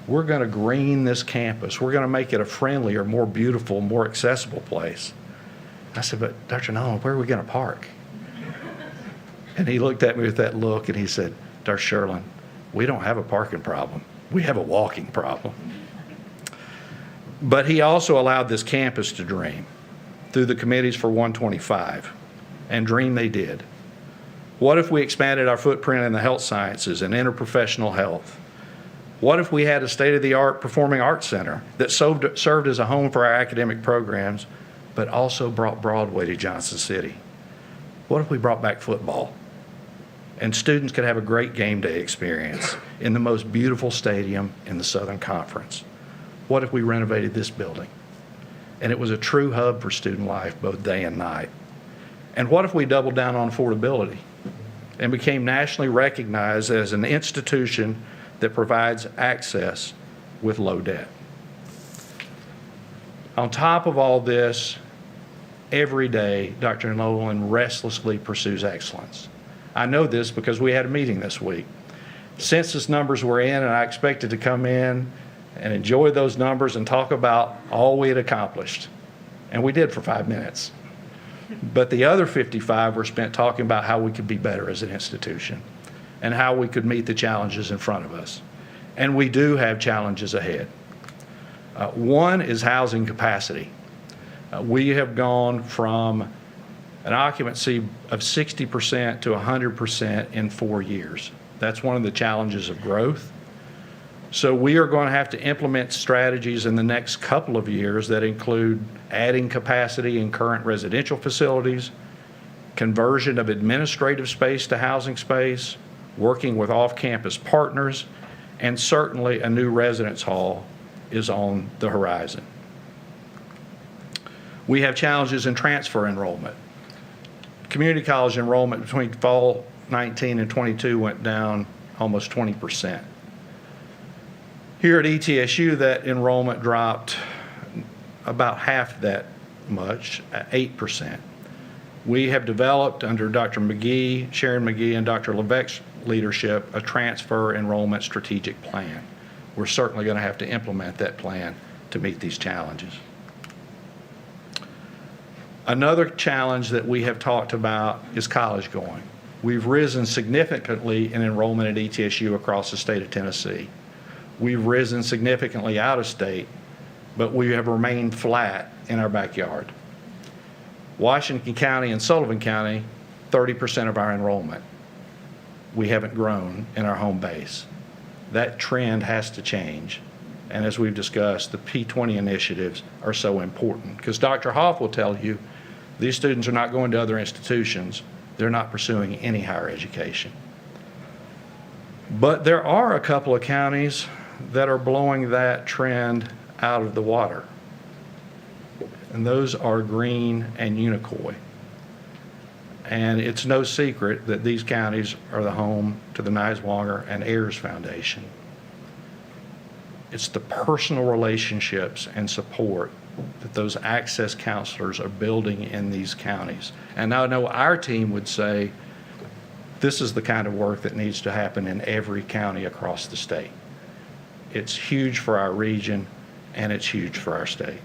We're going to green this campus. We're going to make it a friendlier, more beautiful, more accessible place. I said, but Dr. Nolan, where are we going to park? And he looked at me with that look, and he said, Dr. Sherlin, we don't have a parking problem. We have a walking problem. But he also allowed this campus to dream through the committees for 125, and dream they did. What if we expanded our footprint in the health sciences and interprofessional health? What if we had a state-of-the-art performing arts center that served as a home for our academic programs, but also brought Broadway to Johnson City? What if we brought back football? And students could have a great game day experience in the most beautiful stadium in the Southern Conference. What if we renovated this building? And it was a true hub for student life, both day and night. And what if we doubled down on affordability and became nationally recognized as an institution that provides access with low debt? On top of all this, every day, Dr. Nolan restlessly pursues excellence. I know this because we had a meeting this week. Census numbers were in, and I expected to come in and enjoy those numbers and talk about all we had accomplished. And we did for 5 minutes. But the other 55 were spent talking about how we could be better as an institution and how we could meet the challenges in front of us. And we do have challenges ahead. One is housing capacity. We have gone from an occupancy of 60% to 100% in 4 years. That's one of the challenges of growth. So we are going to have to implement strategies in the next couple of years that include adding capacity in current residential facilities, conversion of administrative space to housing space, working with off-campus partners, and certainly a new residence hall is on the horizon. We have challenges in transfer enrollment. Community college enrollment between fall 19 and 22 went down almost 20%. Here at ETSU, that enrollment dropped about half that much, 8%. We have developed under Dr. McGee, Sharon McGee, and Dr. Levesque's leadership a transfer enrollment strategic plan. We're certainly going to have to implement that plan to meet these challenges. Another challenge that we have talked about is college going. We've risen significantly in enrollment at ETSU across the state of Tennessee. We've risen significantly out of state, but we have remained flat in our backyard. Washington County and Sullivan County, 30% of our enrollment. We haven't grown in our home base. That trend has to change. And as we've discussed, the P20 initiatives are so important because Dr. Hoff will tell you these students are not going to other institutions. They're not pursuing any higher education. But there are a couple of counties that are blowing that trend out of the water. And those are Greene and Unicoi. And it's no secret that these counties are the home to the Niswonger and Ayers Foundation. It's the personal relationships and support that those access counselors are building in these counties. And I know our team would say this is the kind of work that needs to happen in every county across the state. It's huge for our region and it's huge for our state.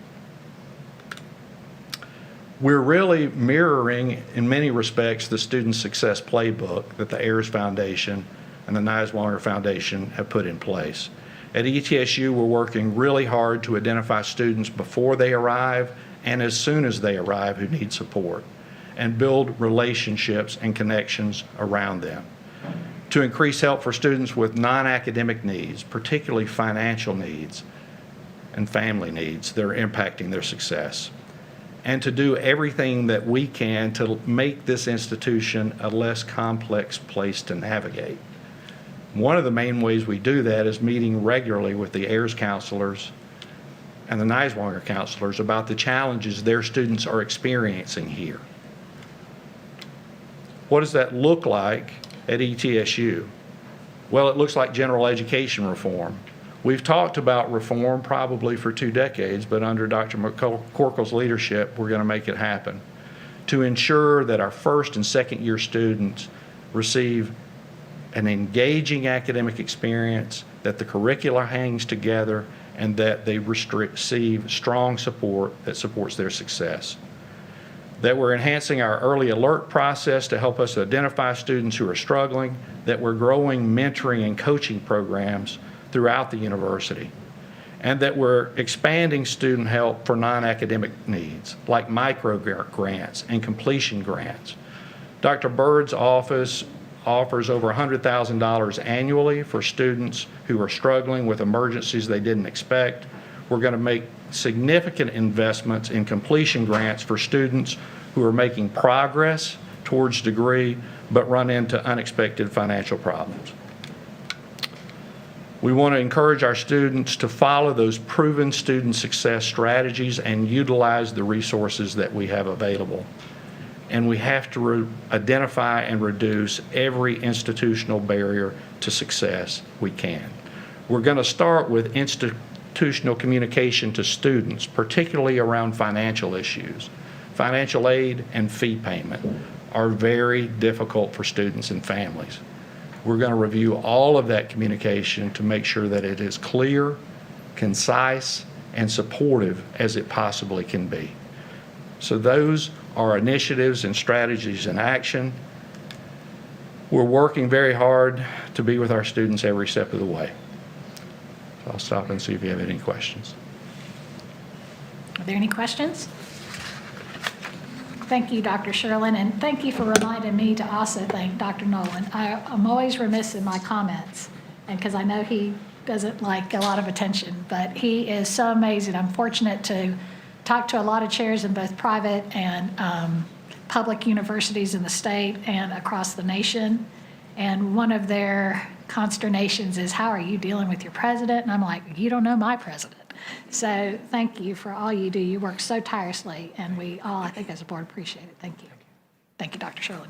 We're really mirroring, in many respects, the Student Success Playbook that the Ayers Foundation and the Niswonger Foundation have put in place. At ETSU, we're working really hard to identify students before they arrive and as soon as they arrive who need support, and build relationships and connections around them. To increase help for students with non-academic needs, particularly financial needs and family needs that are impacting their success. And to do everything that we can to make this institution a less complex place to navigate. One of the main ways we do that is meeting regularly with the Ayers counselors and the Niswonger counselors about the challenges their students are experiencing here. What does that look like at ETSU? Well, it looks like general education reform. We've talked about reform probably for 2 decades, but under Dr. McCorkle's leadership, we're going to make it happen to ensure that our first and second year students receive an engaging academic experience, that the curricula hangs together, and that they receive strong support that supports their success. That we're enhancing our early alert process to help us identify students who are struggling, that we're growing mentoring and coaching programs throughout the university, and that we're expanding student help for non-academic needs, like micro grants and completion grants. Dr. Bird's office offers over $100,000 annually for students who are struggling with emergencies they didn't expect. We're going to make significant investments in completion grants for students who are making progress towards degree, but run into unexpected financial problems. We want to encourage our students to follow those proven student success strategies and utilize the resources that we have available. And we have to identify and reduce every institutional barrier to success we can. We're going to start with institutional communication to students, particularly around financial issues. Financial aid and fee payment are very difficult for students and families. We're going to review all of that communication to make sure that it is clear, concise, and supportive as it possibly can be. So those are initiatives and strategies in action. We're working very hard to be with our students every step of the way. So I'll stop and see if you have any questions. Are there any questions? Thank you, Dr. Sherlin, and thank you for reminding me to also thank Dr. Nolan. I'm always remiss in my comments, and because I know he doesn't like a lot of attention, but he is so amazing. I'm fortunate to talk to a lot of chairs in both private and public universities in the state and across the nation, and one of their consternations is, how are you dealing with your president? And I'm like, you don't know my president. So thank you for all you do. You work so tirelessly, and we all, I think, as a board, appreciate it. Thank you. Thank you, Dr. Sherlin.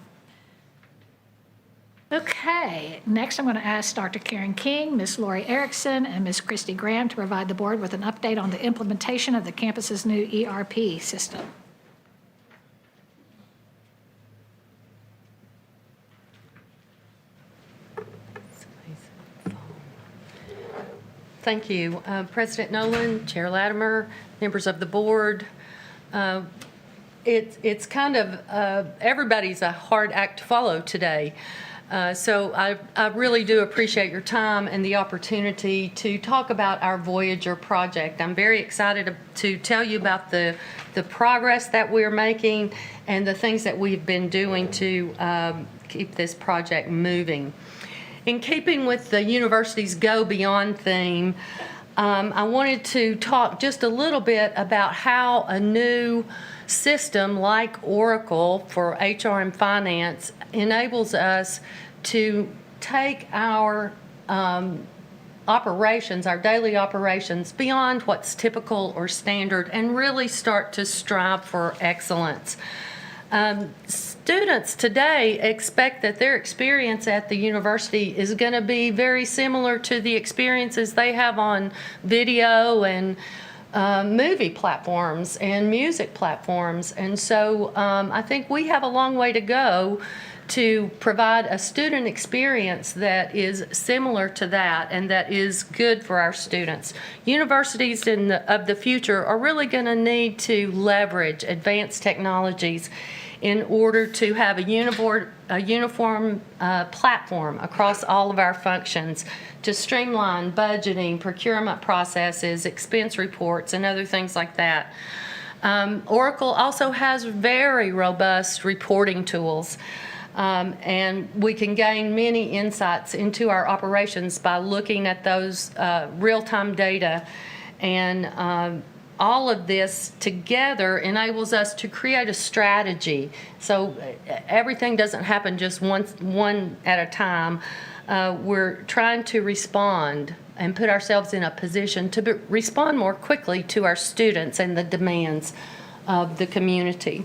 Okay, next I'm going to ask Dr. Karen King, Ms. Lori Erickson, and Ms. Christy Graham to provide the board with an update on the implementation of the campus's new ERP system. Thank you. President Nolan, Chair Latimer, members of the board. It's kind of, everybody's a hard act to follow today. So I really do appreciate your time and the opportunity to talk about our Voyager project. I'm very excited to tell you about the progress that we're making and the things that we've been doing to keep this project moving. In keeping with the university's Go Beyond theme, I wanted to talk just a little bit about how a new system like Oracle for HR and finance enables us to take our operations, our daily operations, beyond what's typical or standard and really start to strive for excellence. Students today expect that their experience at the university is going to be very similar to the experiences they have on video and movie platforms and music platforms. And so I think we have a long way to go to provide a student experience that is similar to that and that is good for our students. Universities of the future are really going to need to leverage advanced technologies in order to have a uniform platform across all of our functions to streamline budgeting, procurement processes, expense reports, and other things like that. Oracle also has very robust reporting tools. And we can gain many insights into our operations by looking at those real-time data. And all of this together enables us to create a strategy. So everything doesn't happen just one at a time. We're trying to respond and put ourselves in a position to respond more quickly to our students and the demands of the community.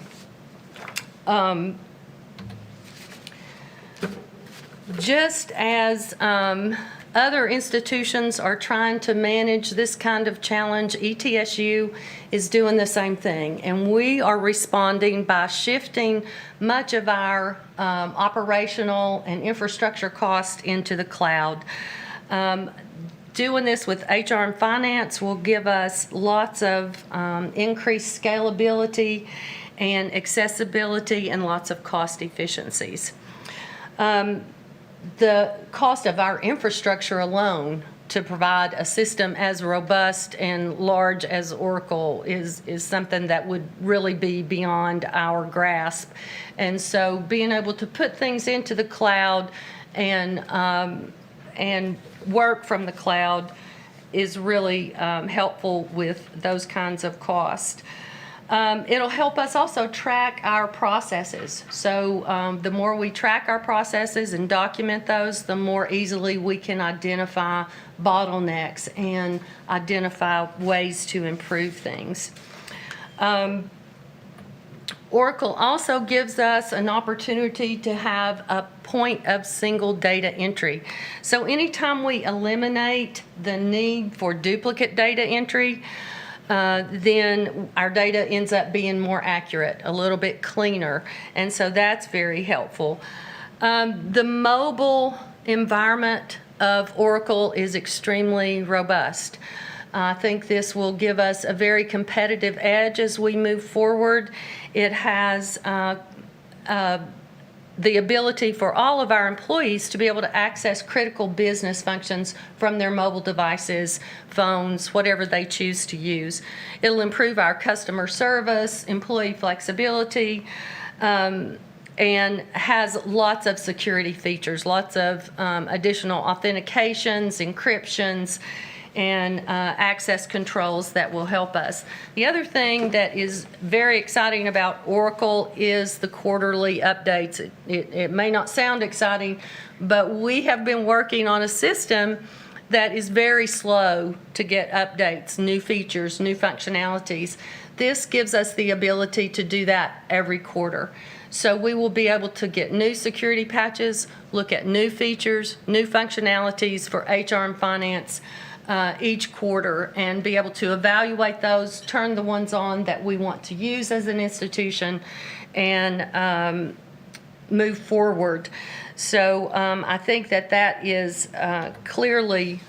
Just as other institutions are trying to manage this kind of challenge, ETSU is doing the same thing. And we are responding by shifting much of our operational and infrastructure costs into the cloud. Doing this with HR and finance will give us lots of increased scalability and accessibility and lots of cost efficiencies. The cost of our infrastructure alone to provide a system as robust and large as Oracle is something that would really be beyond our grasp. And so being able to put things into the cloud and work from the cloud is really helpful with those kinds of costs. It'll help us also track our processes. So the more we track our processes and document those, the more easily we can identify bottlenecks and identify ways to improve things. Oracle also gives us an opportunity to have a point of single data entry. So anytime we eliminate the need for duplicate data entry, then our data ends up being more accurate, a little bit cleaner, and so that's very helpful. The mobile environment of Oracle is extremely robust. I think this will give us a very competitive edge as we move forward. It has the ability for all of our employees to be able to access critical business functions from their mobile devices, phones, whatever they choose to use. It'll improve our customer service, employee flexibility, and has lots of security features, lots of additional authentications, encryptions, and access controls that will help us. The other thing that is very exciting about Oracle is the quarterly updates. It may not sound exciting, but we have been working on a system that is very slow to get updates, new features, new functionalities. This gives us the ability to do that every quarter. So we will be able to get new security patches, look at new features, new functionalities for HR and finance each quarter, and be able to evaluate those, turn the ones on that we want to use as an institution, and move forward. So I think that is clearly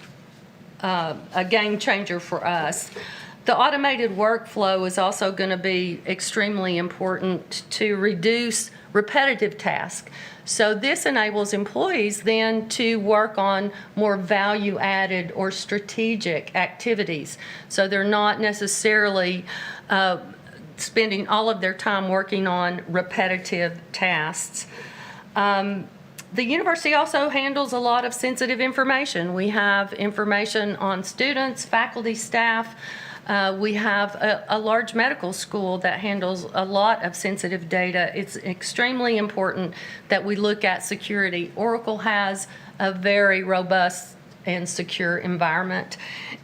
a game changer for us. The automated workflow is also going to be extremely important to reduce repetitive tasks. So this enables employees then to work on more value-added or strategic activities. So they're not necessarily spending all of their time working on repetitive tasks. The university also handles a lot of sensitive information. We have information on students, faculty, staff. We have a large medical school that handles a lot of sensitive data. It's extremely important that we look at security. Oracle has a very robust and secure environment,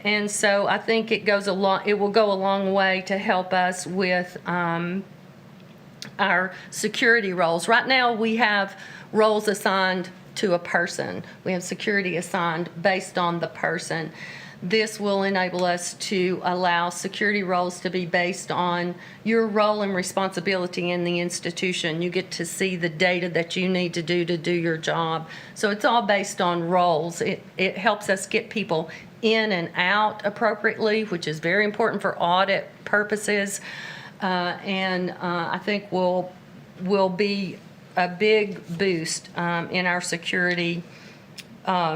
and so I think it will go a long way to help us with our security roles. Right now, we have roles assigned to a person. We have security assigned based on the person. This will enable us to allow security roles to be based on your role and responsibility in the institution. You get to see the data that you need to do your job. So it's all based on roles. It helps us get people in and out appropriately, which is very important for audit purposes, and I think will be a big boost in our security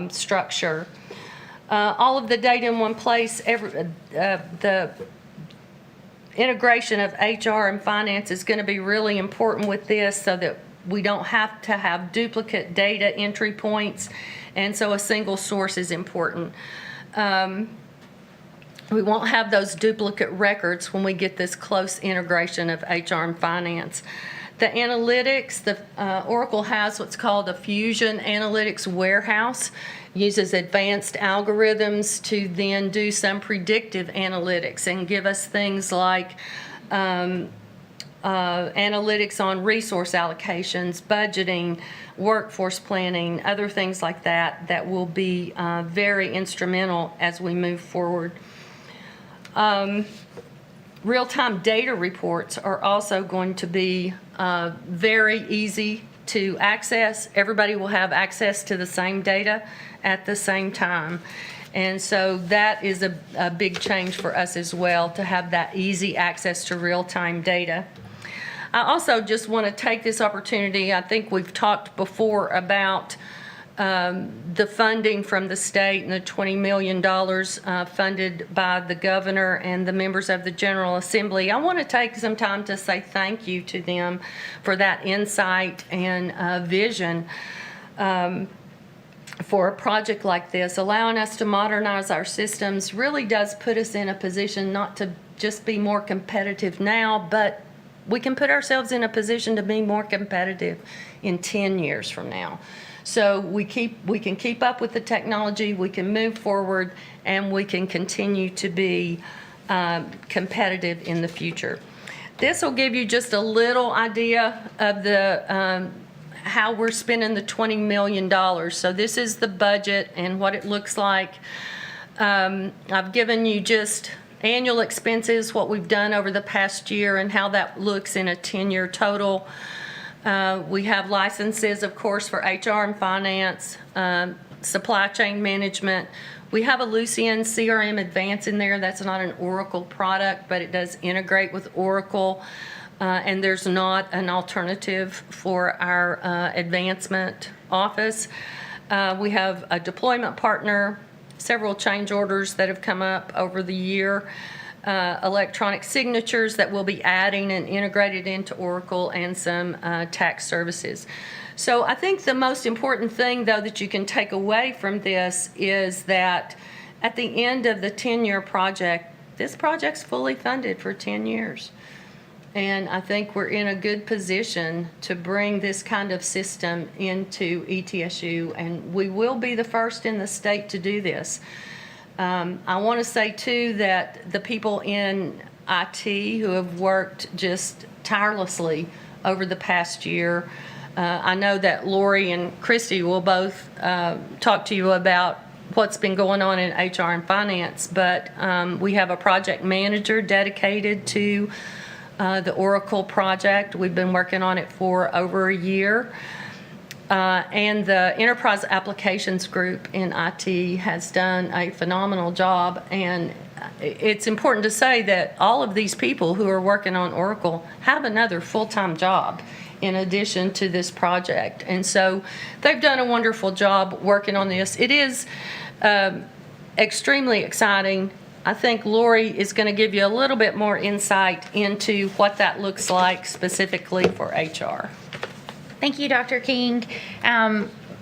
structure. All of the data in one place, the integration of HR and finance is going to be really important with this so that we don't have to have duplicate data entry points, and so a single source is important. We won't have those duplicate records when we get this close integration of HR and finance. The analytics, Oracle has what's called a Fusion Analytics Warehouse, uses advanced algorithms to then do some predictive analytics and give us things like analytics on resource allocations, budgeting, workforce planning, other things like that will be very instrumental as we move forward. Real-time data reports are also going to be very easy to access. Everybody will have access to the same data at the same time. And so that is a big change for us as well, to have that easy access to real-time data. I also just want to take this opportunity. I think we've talked before about the funding from the state and the $20 million funded by the governor and the members of the General Assembly. I want to take some time to say thank you to them for that insight and vision for a project like this. Allowing us to modernize our systems really does put us in a position not to just be more competitive now, but we can put ourselves in a position to be more competitive in 10 years from now. So we can keep up with the technology, we can move forward, and we can continue to be competitive in the future. This will give you just a little idea of the how we're spending the $20 million. So this is the budget and what it looks like. I've given you just annual expenses, what we've done over the past year, and how that looks in a 10-year total. We have licenses, of course, for HR and finance, supply chain management. We have a Lucian CRM Advance in there. That's not an Oracle product, but it does integrate with Oracle. And there's not an alternative for our advancement office. We have a deployment partner, several change orders that have come up over the year, electronic signatures that we'll be adding and integrated into Oracle, and some tax services. So I think the most important thing, though, that you can take away from this is that at the end of the 10-year project, this project's fully funded for 10 years. And I think we're in a good position to bring this kind of system into ETSU, and we will be the first in the state to do this. I want to say, too, that the people in IT who have worked just tirelessly over the past year, I know that Lori and Christy will both talk to you about what's been going on in HR and finance, but we have a project manager dedicated to the Oracle project. We've been working on it for over a year. And the Enterprise Applications Group in IT has done a phenomenal job. And it's important to say that all of these people who are working on Oracle have another full-time job in addition to this project. And so they've done a wonderful job working on this. It is extremely exciting. I think Lori is going to give you a little bit more insight into what that looks like specifically for HR. Thank you, Dr. King.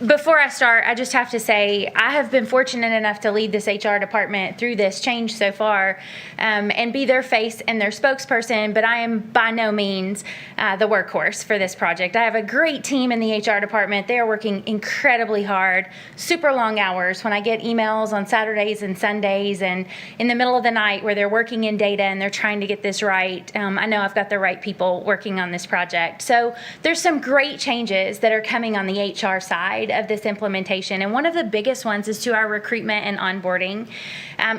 Before I start, I just have to say I have been fortunate enough to lead this HR department through this change so far and be their face and their spokesperson, but I am by no means the workhorse for this project. I have a great team in the HR department. They are working incredibly hard, super long hours. When I get emails on Saturdays and Sundays and in the middle of the night where they're working in data and they're trying to get this right, I know I've got the right people working on this project. So there's some great changes that are coming on the HR side of this implementation, and one of the biggest ones is to our recruitment and onboarding.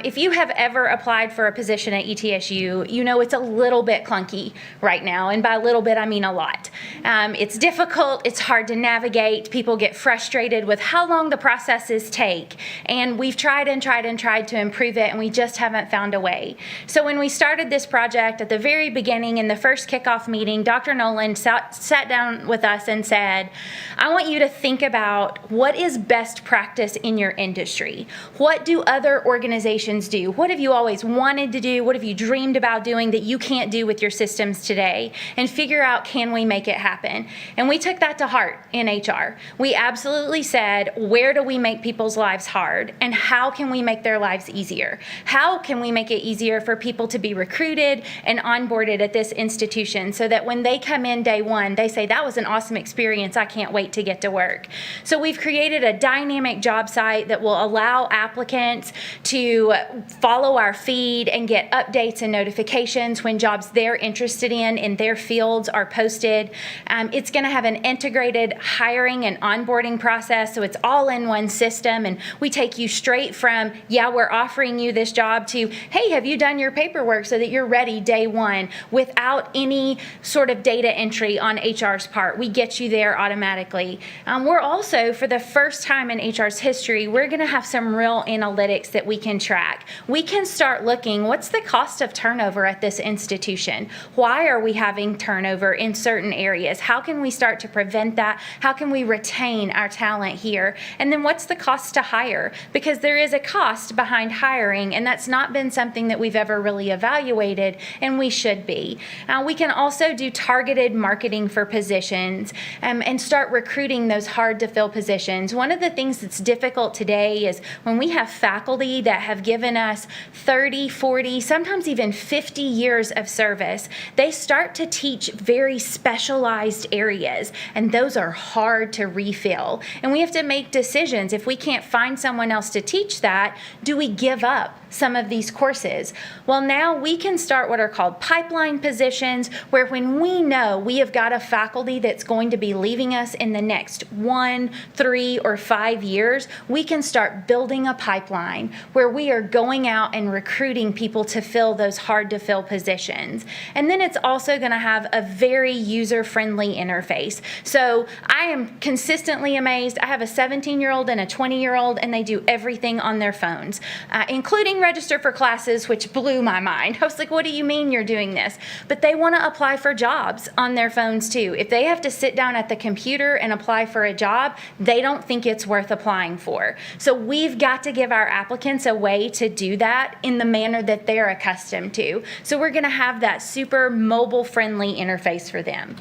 If you have ever applied for a position at ETSU, you know it's a little bit clunky right now, and by a little bit I mean a lot. It's difficult, it's hard to navigate, people get frustrated with how long the processes take, and we've tried and tried and tried to improve it, and we just haven't found a way. So when we started this project at the very beginning in the first kickoff meeting, Dr. Nolan sat down with us and said, I want you to think about what is best practice in your industry. What do other organizations do? What have you always wanted to do? What have you dreamed about doing that you can't do with your systems today? And figure out, can we make it happen? And we took that to heart in HR. We absolutely said, where do we make people's lives hard? And how can we make their lives easier? How can we make it easier for people to be recruited and onboarded at this institution so that when they come in day one, they say, that was an awesome experience. I can't wait to get to work. So we've created a dynamic job site that will allow applicants to follow our feed and get updates and notifications when jobs they're interested in their fields are posted. It's going to have an integrated hiring and onboarding process, so it's all in one system, and we take you straight from, yeah, we're offering you this job to, hey, have you done your paperwork so that you're ready day one without any sort of data entry on HR's part. We get you there automatically. We're also, for the first time in HR's history, we're going to have some real analytics that we can track. We can start looking, what's the cost of turnover at this institution? Why are we having turnover in certain areas? How can we start to prevent that? How can we retain our talent here? And then what's the cost to hire? Because there is a cost behind hiring, and that's not been something that we've ever really evaluated, and we should be. We can also do targeted marketing for positions and start recruiting those hard to fill positions. One of the things that's difficult today is when we have faculty that have given us 30, 40, sometimes even 50 years of service, they start to teach very specialized areas, and those are hard to refill. And we have to make decisions. If we can't find someone else to teach that, do we give up some of these courses? Well, now we can start what are called pipeline positions, where when we know we have got a faculty that's going to be leaving us in the next 1, 3, or 5 years, we can start building a pipeline where we are going out and recruiting people to fill those hard to fill positions. And then it's also going to have a very user-friendly interface. So I am consistently amazed. I have a 17-year-old and a 20-year-old, and they do everything on their phones, including register for classes, which blew my mind. I was like, what do you mean you're doing this? But they want to apply for jobs on their phones too. If they have to sit down at the computer and apply for a job, they don't think it's worth applying for. So we've got to give our applicants a way to do that in the manner that they're accustomed to. So we're going to have that super mobile-friendly interface for them.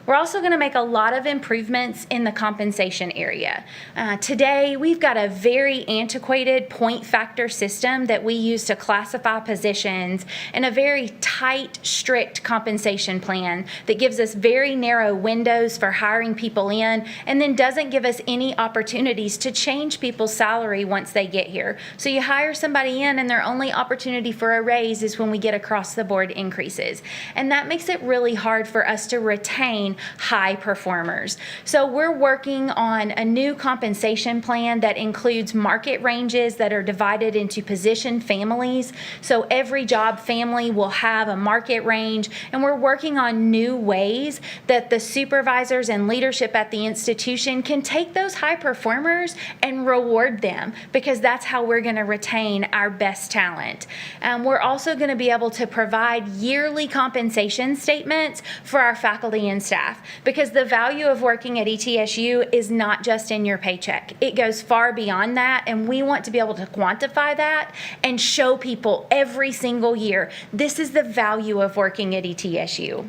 We're also going to make a lot of improvements in the compensation area. Today, we've got a very antiquated point factor system that we use to classify positions, and a very tight, strict compensation plan that gives us very narrow windows for hiring people in, and then doesn't give us any opportunities to change people's salary once they get here. So you hire somebody in, and their only opportunity for a raise is when we get across-the-board increases. And that makes it really hard for us to retain high performers. So we're working on a new compensation plan that includes market ranges that are divided into position families. So every job family will have a market range, and we're working on new ways that the supervisors and leadership at the institution can take those high performers and reward them, because that's how we're going to retain our best talent. We're also going to be able to provide yearly compensation statements for our faculty and staff, because the value of working at ETSU is not just in your paycheck. It goes far beyond that, and we want to be able to quantify that and show people every single year, this is the value of working at ETSU.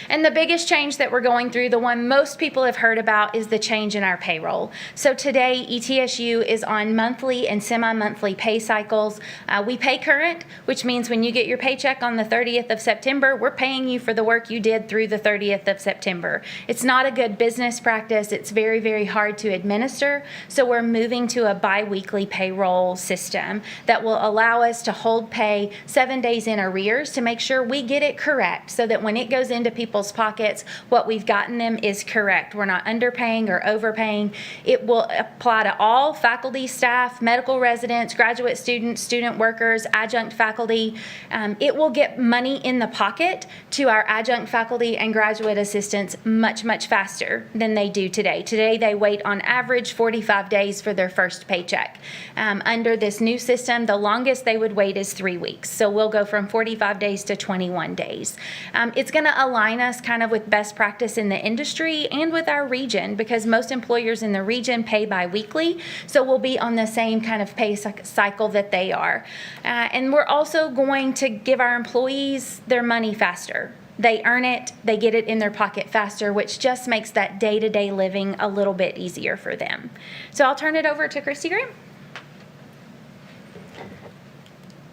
And the biggest change that we're going through, the one most people have heard about, is the change in our payroll. So today, ETSU is on monthly and semi-monthly pay cycles. We pay current, which means when you get your paycheck on the 30th of September, we're paying you for the work you did through the 30th of September. It's not a good business practice. It's very, very hard to administer. So we're moving to a bi-weekly payroll system that will allow us to hold pay 7 days in arrears to make sure we get it correct, so that when it goes into people's pockets, what we've gotten them is correct. We're not underpaying or overpaying. It will apply to all faculty, staff, medical residents, graduate students, student workers, adjunct faculty. It will get money in the pocket to our adjunct faculty and graduate assistants much, much faster than they do today. Today, they wait on average 45 days for their first paycheck. Under this new system, the longest they would wait is 3 weeks. So we'll go from 45 days to 21 days. It's going to align us kind of with best practice in the industry and with our region, because most employers in the region pay bi-weekly, so we'll be on the same kind of pay cycle that they are. And we're also going to give our employees their money faster. They earn it, they get it in their pocket faster, which just makes that day-to-day living a little bit easier for them. So I'll turn it over to Christy Graham.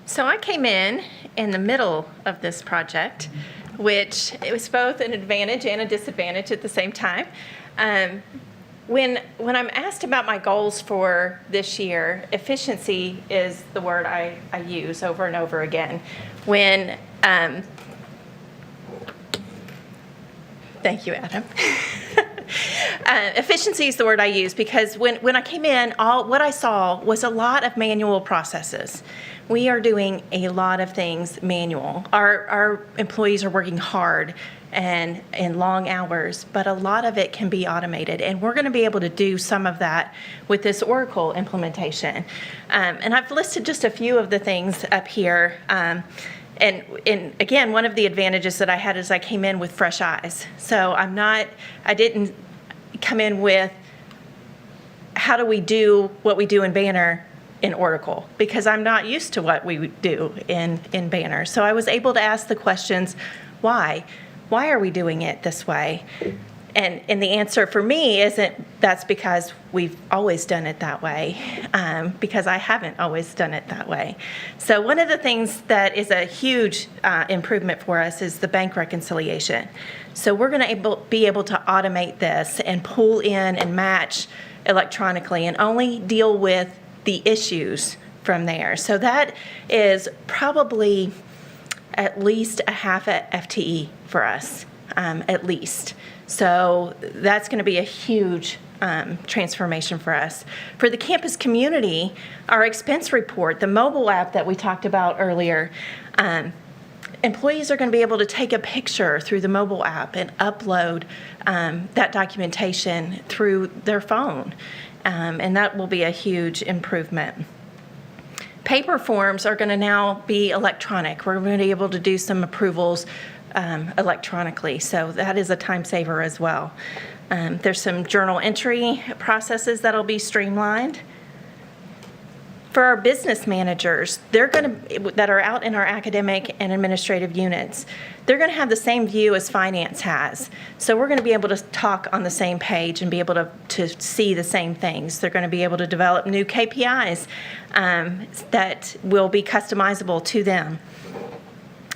So I came in the middle of this project, which it was both an advantage and a disadvantage at the same time. When I'm asked about my goals for this year, efficiency is the word I use over and over again. Thank you, Adam. Efficiency is the word I use, because when I came in, what I saw was a lot of manual processes. We are doing a lot of things manual. Our employees are working hard and in long hours, but a lot of it can be automated, and we're going to be able to do some of that with this Oracle implementation. And I've listed just a few of the things up here. And again, one of the advantages that I had is I came in with fresh eyes. So I didn't come in with, how do we do what we do in Banner in Oracle? Because I'm not used to what we do in Banner. So I was able to ask the questions, why? Why are we doing it this way? And the answer for me isn't that's because we've always done it that way, because I haven't always done it that way. So one of the things that is a huge improvement for us is the bank reconciliation. So we're going to be able to automate this and pull in and match electronically and only deal with the issues from there. So that is probably at least a half a FTE for us, at least. So that's going to be a huge transformation for us. For the campus community, our expense report, the mobile app that we talked about earlier, employees are going to be able to take a picture through the mobile app and upload that documentation through their phone. And that will be a huge improvement. Paper forms are going to now be electronic. We're going to be able to do some approvals electronically, so that is a time saver as well. There's some journal entry processes that'll be streamlined. For our business managers, that are out in our academic and administrative units, they're going to have the same view as finance has. So we're going to be able to talk on the same page and be able to see the same things. They're going to be able to develop new KPIs that will be customizable to them.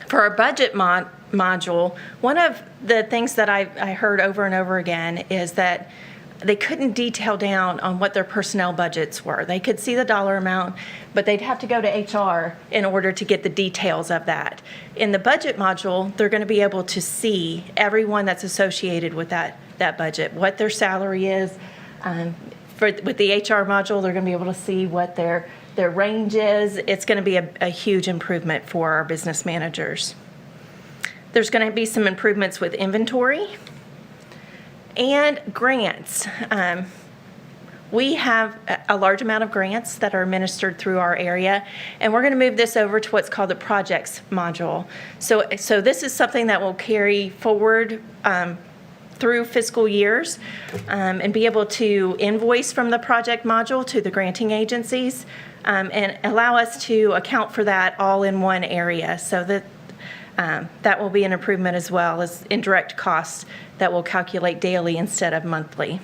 For our budget module, one of the things that I heard over and over again is that they couldn't detail down on what their personnel budgets were. They could see the dollar amount, but they'd have to go to HR in order to get the details of that. In the budget module, they're going to be able to see everyone that's associated with that budget, what their salary is. With the HR module, they're going to be able to see what their range is. It's going to be a huge improvement for our business managers. There's going to be some improvements with inventory and grants. We have a large amount of grants that are administered through our area, and we're going to move this over to what's called the projects module. So this is something that will carry forward through fiscal years and be able to invoice from the project module to the granting agencies and allow us to account for that all in one area, so that will be an improvement, as well as indirect costs that will calculate daily instead of monthly.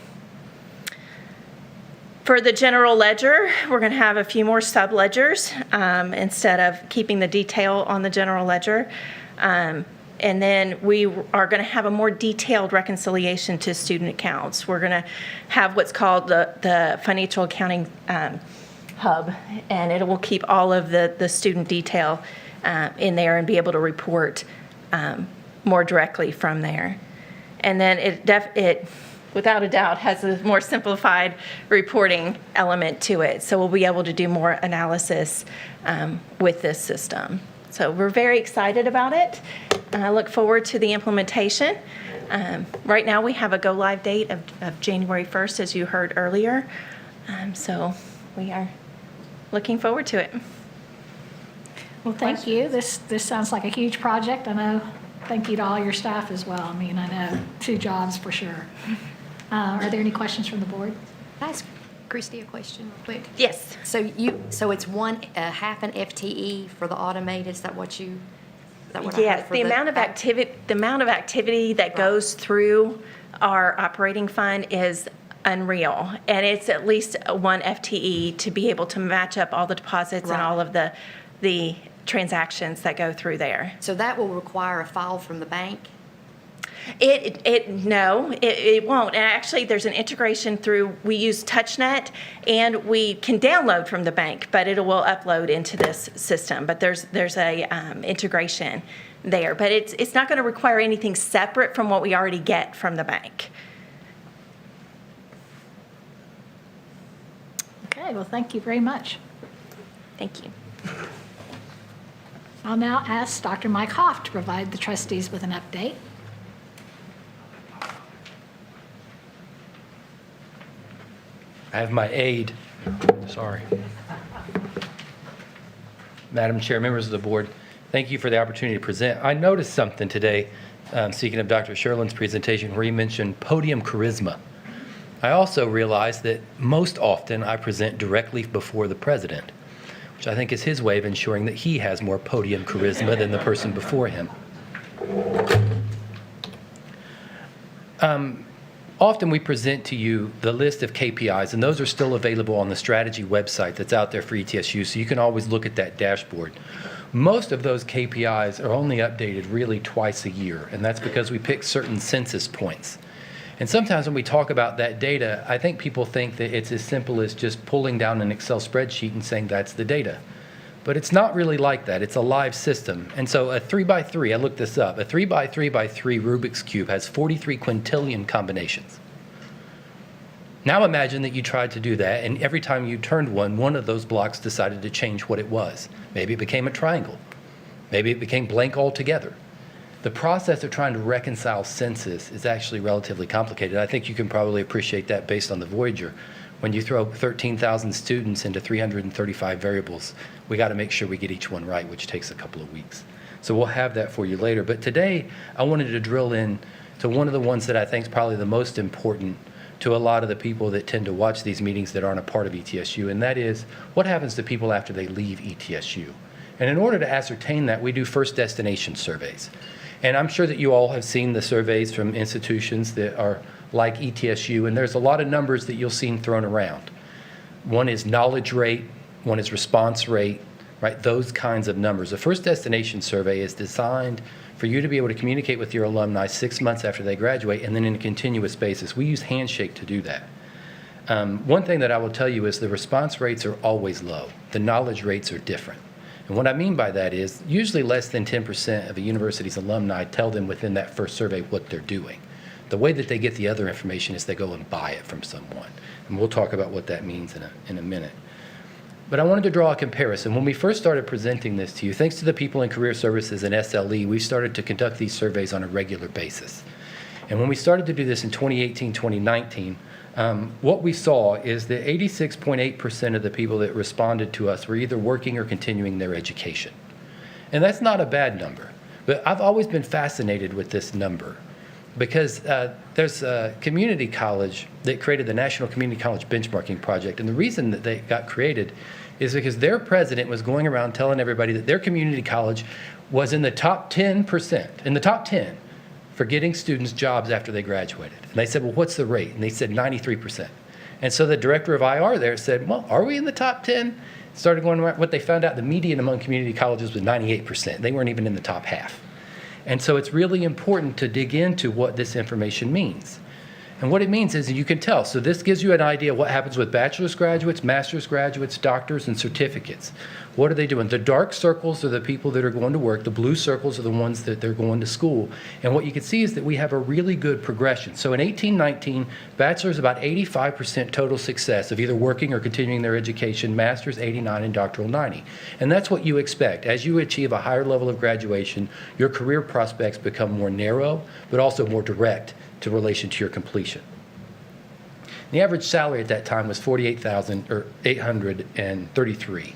For the general ledger, we're going to have a few more sub-ledgers instead of keeping the detail on the general ledger. And then we are going to have a more detailed reconciliation to student accounts. We're going to have what's called the financial accounting hub, and it will keep all of the student detail in there and be able to report more directly from there. And then it without a doubt has a more simplified reporting element to it. So we'll be able to do more analysis with this system. So we're very excited about it. And I look forward to the implementation. Right now we have a go live date of January 1st, as you heard earlier. So we are looking forward to it. Well, thank you. This sounds like a huge project. I know. Thank you to all your staff as well. I mean, I know 2 jobs for sure. Are there any questions from the board? Can I ask Christy a question real quick? Yes. So it's half an FTE for the automated, is that what you? Yes, the amount of activity that goes through our operating fund is unreal, and it's at least 1 FTE to be able to match up all the deposits and all of the transactions that go through there. So that will require a file from the bank? No, it won't. And actually, there's an integration through, we use TouchNet, and we can download from the bank, but it will upload into this system. But there's a integration there. But it's not going to require anything separate from what we already get from the bank. Okay, well, thank you very much. Thank you. I'll now ask Dr. Mike Hoff to provide the trustees with an update. I have my aide. Sorry. Madam Chair, members of the board, thank you for the opportunity to present. I noticed something today, speaking of Dr. Sherlin's presentation, where he mentioned podium charisma. I also realized that most often I present directly before the president, which I think is his way of ensuring that he has more podium charisma than the person before him. often we present to you the list of KPIs, and those are still available on the strategy website that's out there for ETSU, so you can always look at that dashboard. Most of those KPIs are only updated really twice a year, and that's because we pick certain census points. And sometimes when we talk about that data, I think people think that it's as simple as just pulling down an Excel spreadsheet and saying that's the data. But it's not really like that. It's a live system. And so a 3x3, I looked this up, a 3x3x3 Rubik's Cube has 43 quintillion combinations. Now imagine that you tried to do that, and every time you turned one of those blocks decided to change what it was. Maybe it became a triangle. Maybe it became blank altogether. The process of trying to reconcile census is actually relatively complicated. I think you can probably appreciate that based on the Voyager. When you throw 13,000 students into 335 variables, we got to make sure we get each one right, which takes a couple of weeks. So we'll have that for you later. But today, I wanted to drill in to one of the ones that I think is probably the most important to a lot of the people that tend to watch these meetings that aren't a part of ETSU, and that is what happens to people after they leave ETSU. And in order to ascertain that, we do first destination surveys. And I'm sure that you all have seen the surveys from institutions that are like ETSU, and there's a lot of numbers that you'll see thrown around. One is knowledge rate, one is response rate, right? Those kinds of numbers. A first destination survey is designed for you to be able to communicate with your alumni 6 months after they graduate, and then in a continuous basis. We use Handshake to do that. One thing that I will tell you is the response rates are always low. The knowledge rates are different. And what I mean by that is usually less than 10% of a university's alumni tell them within that first survey what they're doing. The way that they get the other information is they go and buy it from someone. And we'll talk about what that means in a minute. But I wanted to draw a comparison. When we first started presenting this to you, thanks to the people in career services and SLE, we started to conduct these surveys on a regular basis. And when we started to do this in 2018, 2019, what we saw is that 86.8% of the people that responded to us were either working or continuing their education. And that's not a bad number. But I've always been fascinated with this number because there's a community college that created the National Community College Benchmarking Project. And the reason that they got created is because their president was going around telling everybody that their community college was in the top 10%, in the top 10 for getting students jobs after they graduated. And they said, well, what's the rate? And they said 93%. And so the director of IR there said, well, are we in the top 10? Started going around. What they found out, the median among community colleges was 98%. They weren't even in the top half. And so it's really important to dig into what this information means. And what it means is you can tell. So this gives you an idea of what happens with bachelor's graduates, master's graduates, doctors, and certificates. What are they doing? The dark circles are the people that are going to work. The blue circles are the ones that they're going to school. And what you can see is that we have a really good progression. So in 1819, bachelor's about 85% total success of either working or continuing their education, master's 89, and doctoral 90. And that's what you expect. As you achieve a higher level of graduation, your career prospects become more narrow, but also more direct to relation to your completion. The average salary at that time was $48,833.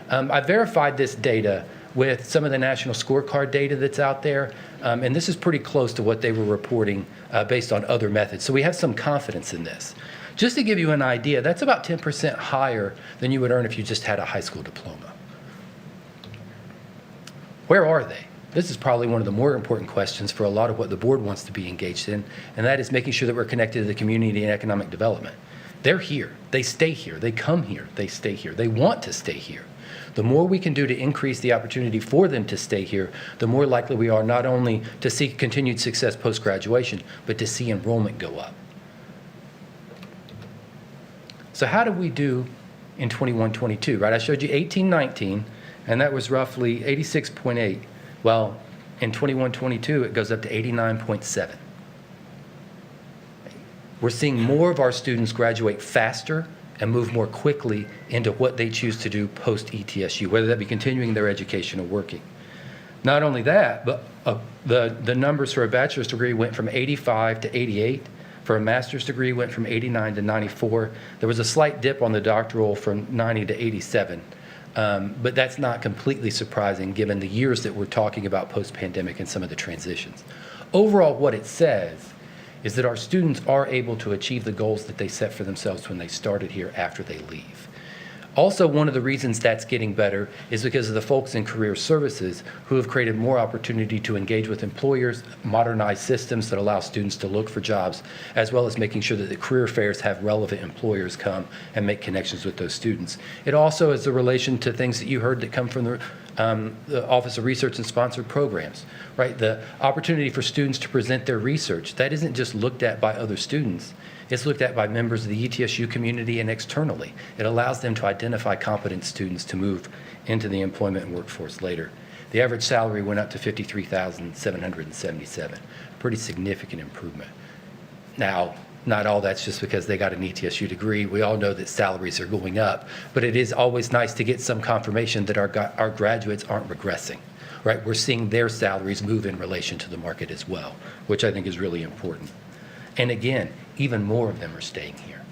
I verified this data with some of the national scorecard data that's out there, and this is pretty close to what they were reporting based on other methods. So we have some confidence in this. Just to give you an idea, that's about 10% higher than you would earn if you just had a high school diploma. Where are they? This is probably one of the more important questions for a lot of what the board wants to be engaged in, and that is making sure that we're connected to the community and economic development. They're here. They stay here. They come here. They stay here. They want to stay here. The more we can do to increase the opportunity for them to stay here, the more likely we are not only to see continued success post-graduation, but to see enrollment go up. So how did we do in 21-22, right? I showed you 18-19, and that was roughly 86.8. Well, in 21-22, it goes up to 89.7. We're seeing more of our students graduate faster and move more quickly into what they choose to do post-ETSU, whether that be continuing their education or working. Not only that, but the numbers for a bachelor's degree went from 85 to 88. For a master's degree, went from 89 to 94. There was a slight dip on the doctoral from 90 to 87. But that's not completely surprising given the years that we're talking about post-pandemic and some of the transitions. Overall, what it says is that our students are able to achieve the goals that they set for themselves when they started here after they leave. Also, one of the reasons that's getting better is because of the folks in career services who have created more opportunity to engage with employers, modernize systems that allow students to look for jobs, as well as making sure that the career fairs have relevant employers come and make connections with those students. It also is a relation to things that you heard that come from the Office of Research and Sponsored Programs, right? The opportunity for students to present their research, that isn't just looked at by other students. It's looked at by members of the ETSU community and externally. It allows them to identify competent students to move into the employment workforce later. The average salary went up to $53,777, pretty significant improvement. Now, not all that's just because they got an ETSU degree. We all know that salaries are going up, but it is always nice to get some confirmation that our graduates aren't regressing, right? We're seeing their salaries move in relation to the market as well, which I think is really important. And again, even more of them are staying here.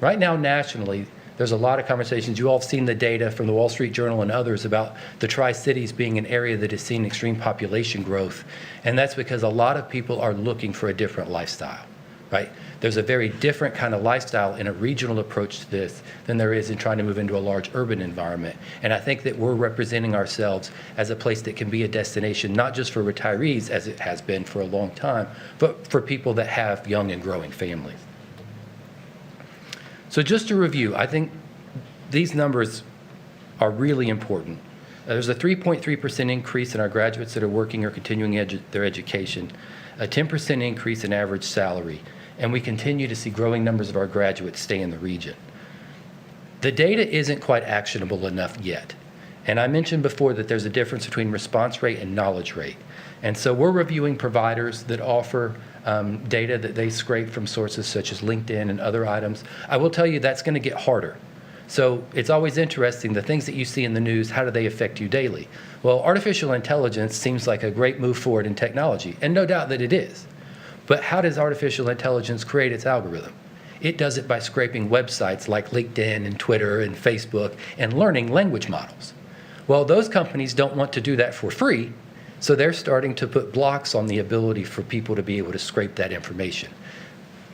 Right now, nationally, there's a lot of conversations. You all have seen the data from the Wall Street Journal and others about the Tri-Cities being an area that has seen extreme population growth. And that's because a lot of people are looking for a different lifestyle, right? There's a very different kind of lifestyle in a regional approach to this than there is in trying to move into a large urban environment. And I think that we're representing ourselves as a place that can be a destination, not just for retirees, as it has been for a long time, but for people that have young and growing families. So just to review, I think these numbers are really important. There's a 3.3% increase in our graduates that are working or continuing their education, a 10% increase in average salary, and we continue to see growing numbers of our graduates stay in the region. The data isn't quite actionable enough yet. And I mentioned before that there's a difference between response rate and knowledge rate. And so we're reviewing providers that offer data that they scrape from sources such as LinkedIn and other items. I will tell you that's going to get harder. So it's always interesting, the things that you see in the news, how do they affect you daily? Well, artificial intelligence seems like a great move forward in technology, and no doubt that it is. But how does artificial intelligence create its algorithm? It does it by scraping websites like LinkedIn and Twitter and Facebook and learning language models. Well, those companies don't want to do that for free, so they're starting to put blocks on the ability for people to be able to scrape that information.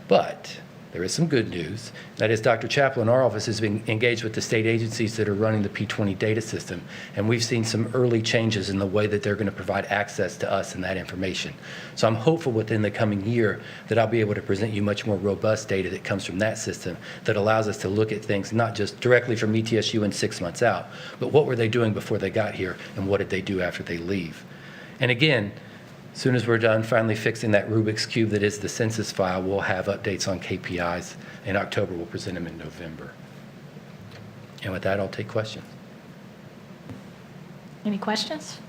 But there is some good news. That is, Dr. Chappell in our office has been engaged with the state agencies that are running the P20 data system, and we've seen some early changes in the way that they're going to provide access to us and that information. So I'm hopeful within the coming year that I'll be able to present you much more robust data that comes from that system that allows us to look at things not just directly from ETSU and 6 months out, but what were they doing before they got here and what did they do after they leave. And again, as soon as we're done finally fixing that Rubik's Cube that is the census file, we'll have updates on KPIs. In October, we'll present them in November. And with that, I'll take questions. Any questions?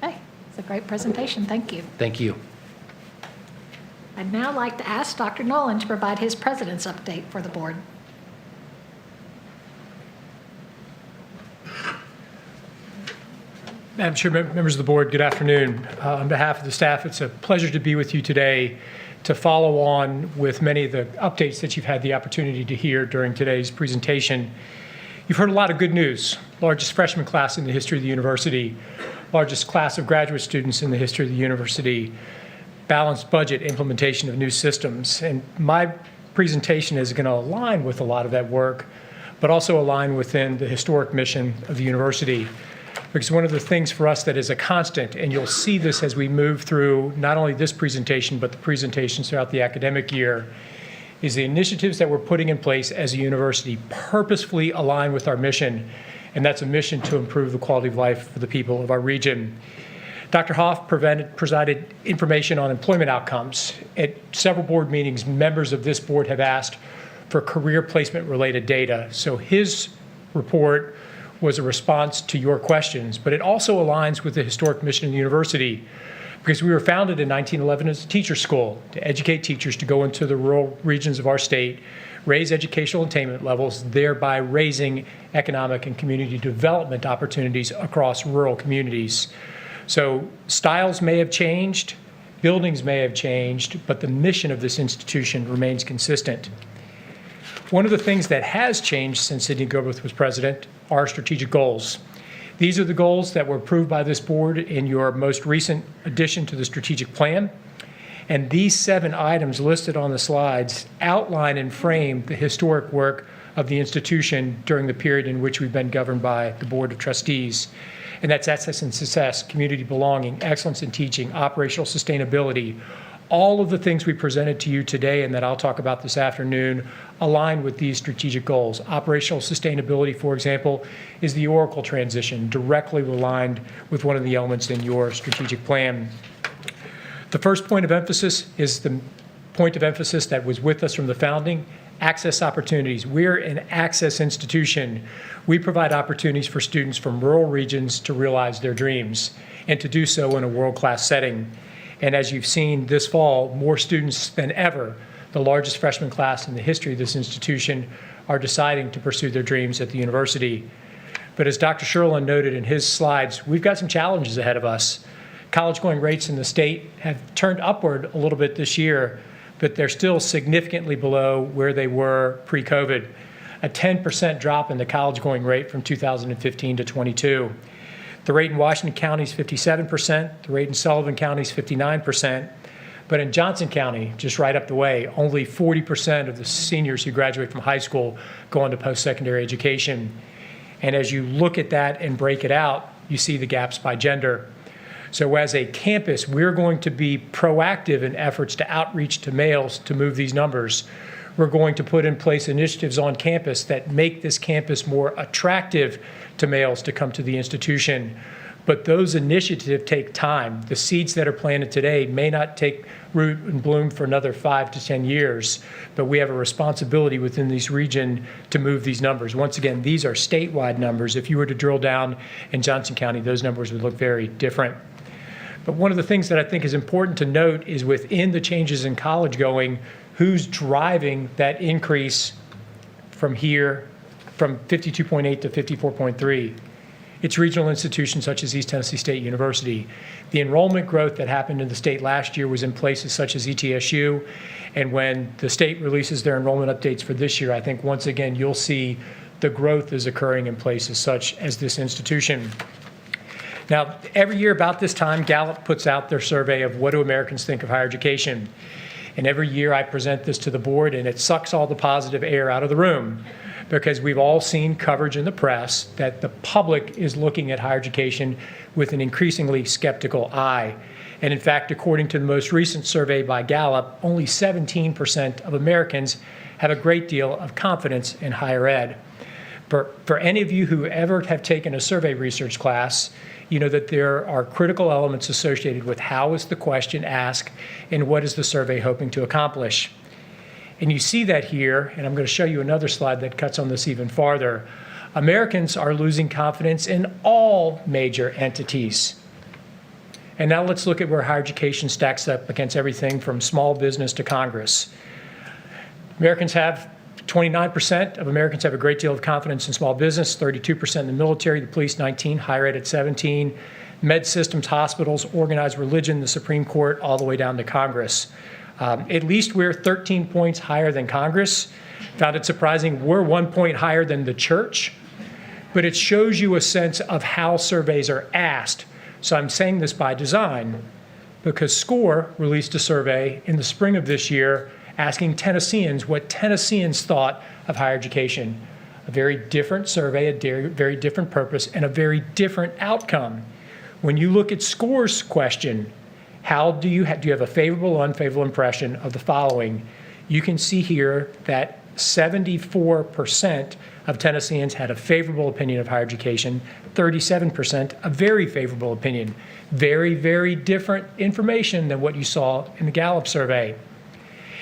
Hey, it's a great presentation. Thank you. Thank you. I'd now like to ask Dr. Nolan to provide his president's update for the board. Madam Chair, members of the board, good afternoon. On behalf of the staff, it's a pleasure to be with you today to follow on with many of the updates that you've had the opportunity to hear during today's presentation. You've heard a lot of good news. Largest freshman class in the history of the university, largest class of graduate students in the history of the university, balanced budget, implementation of new systems. And my presentation is going to align with a lot of that work, but also align within the historic mission of the university. Because one of the things for us that is a constant, and you'll see this as we move through not only this presentation, but the presentations throughout the academic year, is the initiatives that we're putting in place as a university purposefully align with our mission, and that's a mission to improve the quality of life for the people of our region. Dr. Hoff presided information on employment outcomes. At several board meetings, members of this board have asked for career placement related data. So his report was a response to your questions, but it also aligns with the historic mission of the university because we were founded in 1911 as a teacher school to educate teachers to go into the rural regions of our state, raise educational attainment levels, thereby raising economic and community development opportunities across rural communities. So styles may have changed, buildings may have changed, but the mission of this institution remains consistent. One of the things that has changed since Sidney Goodwith was president are strategic goals. These are the goals that were approved by this board in your most recent addition to the strategic plan. And these 7 items listed on the slides outline and frame the historic work of the institution during the period in which we've been governed by the Board of Trustees. And that's excellence in success, community belonging, excellence in teaching, operational sustainability. All of the things we presented to you today and that I'll talk about this afternoon align with these strategic goals. Operational sustainability, for example, is the Oracle transition, directly aligned with one of the elements in your strategic plan. The first point of emphasis is the point of emphasis that was with us from the founding, access opportunities. We're an access institution. We provide opportunities for students from rural regions to realize their dreams and to do so in a world-class setting. And as you've seen this fall, more students than ever, the largest freshman class in the history of this institution, are deciding to pursue their dreams at the university. But as Dr. Sherlin noted in his slides, we've got some challenges ahead of us. College-going rates in the state have turned upward a little bit this year, but they're still significantly below where they were pre-COVID. A 10% drop in the college-going rate from 2015 to 22. The rate in Washington County is 57%. The rate in Sullivan County is 59%. But in Johnson County, just right up the way, only 40% of the seniors who graduate from high school go on to post-secondary education. And as you look at that and break it out, you see the gaps by gender. So as a campus, we're going to be proactive in efforts to outreach to males to move these numbers. We're going to put in place initiatives on campus that make this campus more attractive to males to come to the institution. But those initiatives take time. The seeds that are planted today may not take root and bloom for another 5 to 10 years, but we have a responsibility within this region to move these numbers. Once again, these are statewide numbers. If you were to drill down in Johnson County, those numbers would look very different. But one of the things that I think is important to note is within the changes in college going, who's driving that increase from here, from 52.8 to 54.3. It's regional institutions such as East Tennessee State University. The enrollment growth that happened in the state last year was in places such as ETSU. And when the state releases their enrollment updates for this year, I think once again, you'll see the growth is occurring in places such as this institution. Now, every year about this time, Gallup puts out their survey of what do Americans think of higher education. And every year I present this to the board and it sucks all the positive air out of the room because we've all seen coverage in the press that the public is looking at higher education with an increasingly skeptical eye. And in fact, according to the most recent survey by Gallup, only 17% of Americans have a great deal of confidence in higher ed. For any of you who ever have taken a survey research class, you know that there are critical elements associated with how is the question asked and what is the survey hoping to accomplish. And you see that here, and I'm going to show you another slide that cuts on this even farther. Americans are losing confidence in all major entities. And now let's look at where higher education stacks up against everything from small business to Congress. 29% of Americans have a great deal of confidence in small business, 32% in the military, the police 19, higher ed at 17, med systems, hospitals, organized religion, the Supreme Court, all the way down to Congress. At least we're 13 points higher than Congress. Found it surprising, we're 1 point higher than the church, but it shows you a sense of how surveys are asked. So I'm saying this by design because SCORE released a survey in the spring of this year asking Tennesseans what Tennesseans thought of higher education. A very different survey, a very different purpose, and a very different outcome. When you look at SCORE's question, do you have a favorable or unfavorable impression of the following? You can see here that 74% of Tennesseans had a favorable opinion of higher education, 37% a very favorable opinion. Very, very different information than what you saw in the Gallup survey.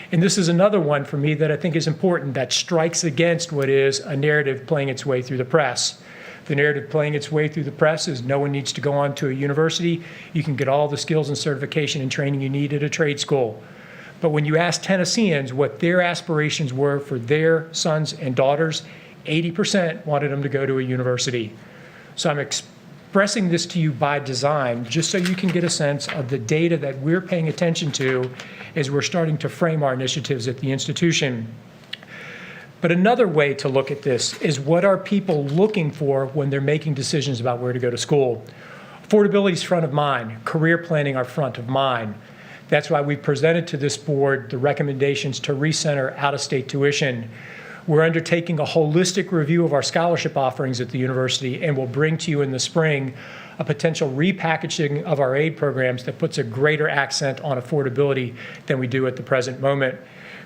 And this is another one for me that I think is important that strikes against what is a narrative playing its way through the press. The narrative playing its way through the press is no one needs to go on to a university. You can get all the skills and certification and training you need at a trade school. But when you ask Tennesseans what their aspirations were for their sons and daughters, 80% wanted them to go to a university. So I'm expressing this to you by design, just so you can get a sense of the data that we're paying attention to as we're starting to frame our initiatives at the institution. But another way to look at this is what are people looking for when they're making decisions about where to go to school? Affordability is front of mind. Career planning are front of mind. That's why we presented to this board the recommendations to recenter out-of-state tuition. We're undertaking a holistic review of our scholarship offerings at the university and will bring to you in the spring a potential repackaging of our aid programs that puts a greater accent on affordability than we do at the present moment.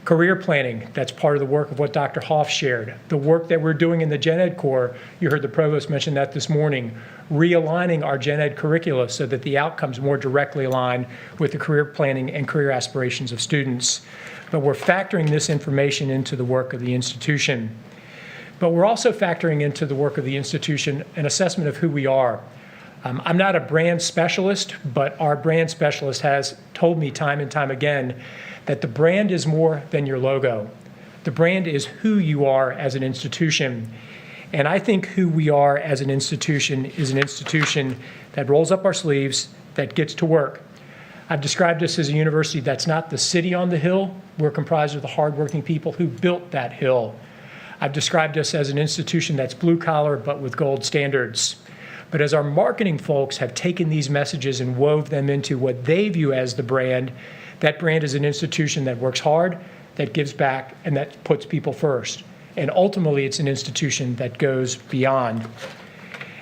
Career planning, that's part of the work of what Dr. Hoff shared. The work that we're doing in the Gen Ed Corps, you heard the provost mention that this morning, realigning our Gen Ed curricula so that the outcomes more directly align with the career planning and career aspirations of students. But we're factoring this information into the work of the institution. But we're also factoring into the work of the institution an assessment of who we are. I'm not a brand specialist, but our brand specialist has told me time and time again that the brand is more than your logo. The brand is who you are as an institution. And I think who we are as an institution is an institution that rolls up our sleeves, that gets to work. I've described us as a university that's not the city on the hill. We're comprised of the hardworking people who built that hill. I've described us as an institution that's blue collar, but with gold standards. But as our marketing folks have taken these messages and wove them into what they view as the brand, that brand is an institution that works hard, that gives back, and that puts people first. And ultimately, it's an institution that goes beyond.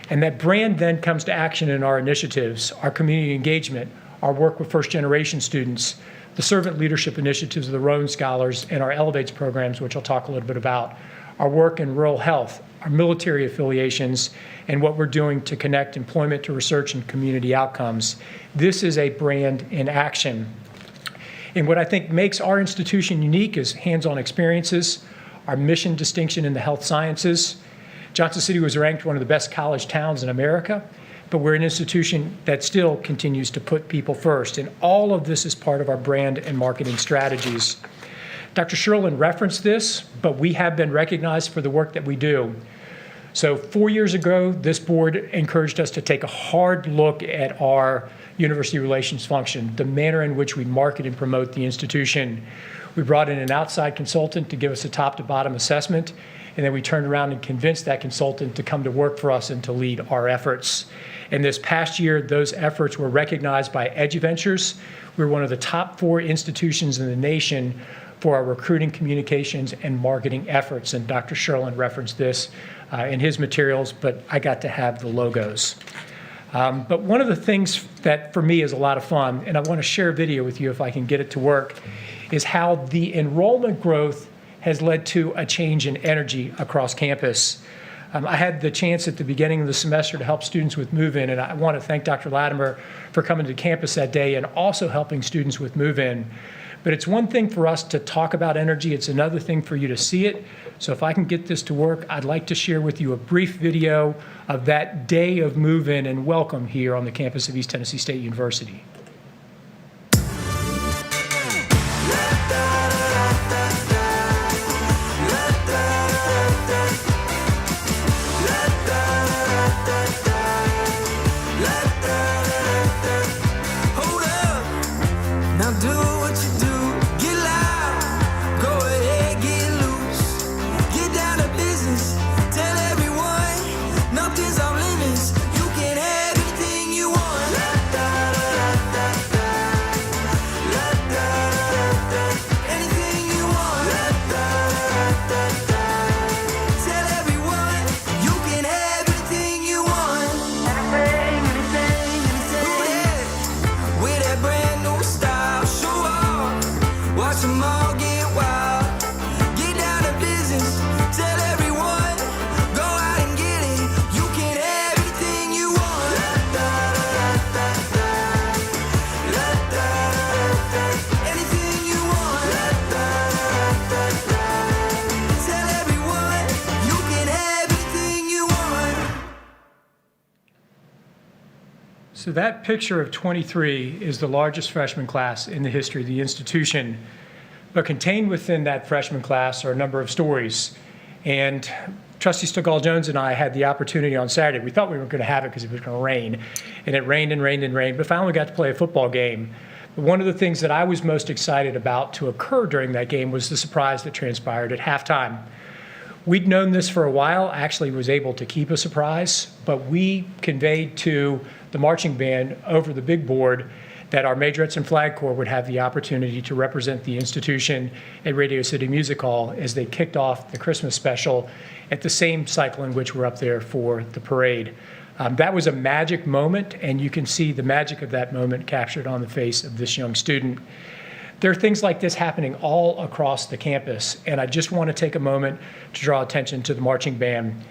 And that brand then comes to action in our initiatives, our community engagement, our work with first-generation students, the servant leadership initiatives of the Rowan Scholars, and our Elevates programs, which I'll talk a little bit about, our work in rural health, our military affiliations, and what we're doing to connect employment to research and community outcomes. This is a brand in action. And what I think makes our institution unique is hands-on experiences, our mission distinction in the health sciences. Johnson City was ranked one of the best college towns in America, but we're an institution that still continues to put people first. And all of this is part of our brand and marketing strategies. Dr. Sherlin referenced this, but we have been recognized for the work that we do. So 4 years ago, this board encouraged us to take a hard look at our university relations function, the manner in which we market and promote the institution. We brought in an outside consultant to give us a top-to-bottom assessment, and then we turned around and convinced that consultant to come to work for us and to lead our efforts. And this past year, those efforts were recognized by EduVentures. We're one of the top 4 institutions in the nation for our recruiting, communications, and marketing efforts. And Dr. Sherlin referenced this in his materials, but I got to have the logos. But one of the things that for me is a lot of fun, and I want to share a video with you if I can get it to work, is how the enrollment growth has led to a change in energy across campus. I had the chance at the beginning of the semester to help students with move-in, and I want to thank Dr. Latimer for coming to campus that day and also helping students with move-in. But it's one thing for us to talk about energy, it's another thing for you to see it. So if I can get this to work, I'd like to share with you a brief video of that day of move-in and welcome here on the campus of East Tennessee State University. So that picture of 23 is the largest freshman class in the history of the institution. But contained within that freshman class are a number of stories. And Trustee Stigall-Jones and I had the opportunity on Saturday. We thought we were going to have it because it was going to rain. And it rained and rained and rained, but finally we got to play a football game. But one of the things that I was most excited about to occur during that game was the surprise that transpired at halftime. We'd known this for a while, actually was able to keep a surprise, but we conveyed to the marching band over the big board that our majorettes and flag corps would have the opportunity to represent the institution at Radio City Music Hall as they kicked off the Christmas special at the same cycle in which we're up there for the parade. That was a magic moment, and you can see the magic of that moment captured on the face of this young student. There are things like this happening all across the campus, and I just want to take a moment to draw attention to the marching band.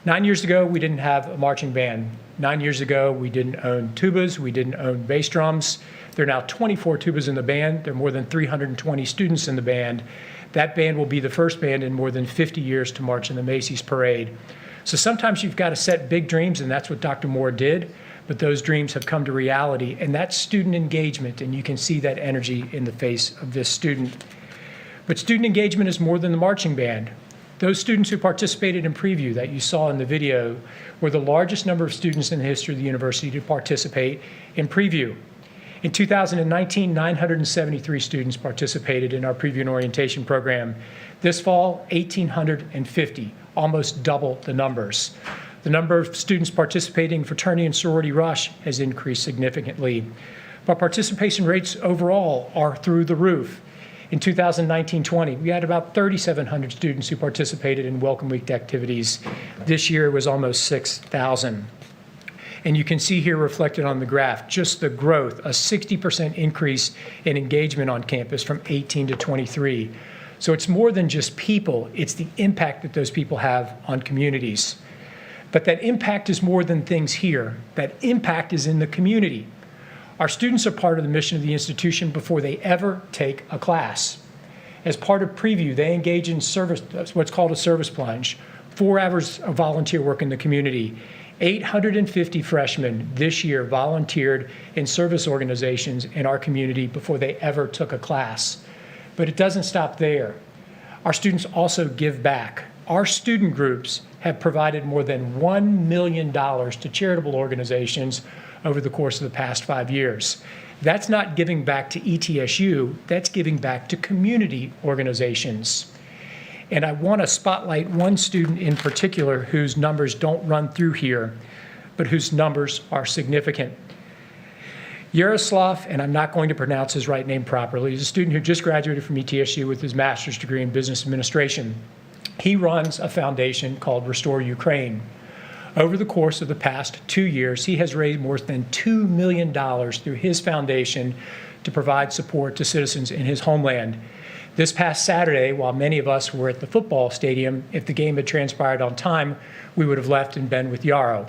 9 years ago, we didn't have a marching band. 9 years ago, we didn't own tubas, we didn't own bass drums. There are now 24 tubas in the band. There are more than 320 students in the band. That band will be the first band in more than 50 years to march in the Macy's parade. So sometimes you've got to set big dreams, and that's what Dr. Moore did, but those dreams have come to reality, and that's student engagement, and you can see that energy in the face of this student. But student engagement is more than the marching band. Those students who participated in preview that you saw in the video were the largest number of students in the history of the university to participate in preview. In 2019, 973 students participated in our preview and orientation program. This fall, 1,850, almost double the numbers. The number of students participating in fraternity and sorority rush has increased significantly. But participation rates overall are through the roof. In 2019-20, we had about 3,700 students who participated in Welcome Week activities. This year it was almost 6,000. And you can see here reflected on the graph just the growth, a 60% increase in engagement on campus from 18 to 23. So it's more than just people, it's the impact that those people have on communities. But that impact is more than things here. That impact is in the community. Our students are part of the mission of the institution before they ever take a class. As part of preview, they engage in service, what's called a service plunge, 4 hours of volunteer work in the community. 850 freshmen this year volunteered in service organizations in our community before they ever took a class. But it doesn't stop there. Our students also give back. Our student groups have provided more than $1 million to charitable organizations over the course of the past 5 years. That's not giving back to ETSU, that's giving back to community organizations. And I want to spotlight one student in particular whose numbers don't run through here, but whose numbers are significant. Yaroslav, and I'm not going to pronounce his right name properly, is a student who just graduated from ETSU with his master's degree in business administration. He runs a foundation called Restore Ukraine. Over the course of the past 2 years, he has raised more than $2 million through his foundation to provide support to citizens in his homeland. This past Saturday, while many of us were at the football stadium, if the game had transpired on time, we would have left and been with Yarrow.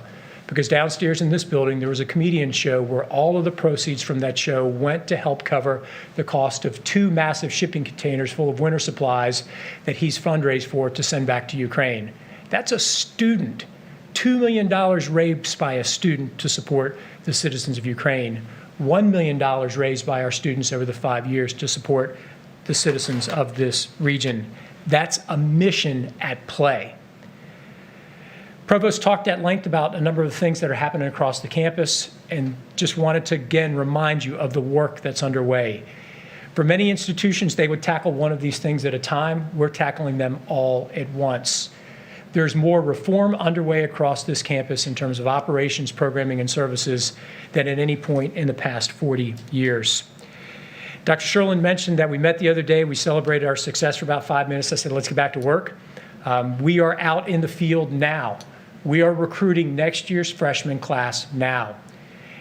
Because downstairs in this building, there was a comedian show where all of the proceeds from that show went to help cover the cost of 2 massive shipping containers full of winter supplies that he's fundraised for to send back to Ukraine. That's a student. $2 million raised by a student to support the citizens of Ukraine. $1 million raised by our students over the 5 years to support the citizens of this region. That's a mission at play. Provost talked at length about a number of the things that are happening across the campus, and just wanted to again remind you of the work that's underway. For many institutions, they would tackle one of these things at a time. We're tackling them all at once. There's more reform underway across this campus in terms of operations, programming, and services than at any point in the past 40 years. Dr. Sherlin mentioned that we met the other day. We celebrated our success for about 5 minutes. I said, let's get back to work. We are out in the field now. We are recruiting next year's freshman class now.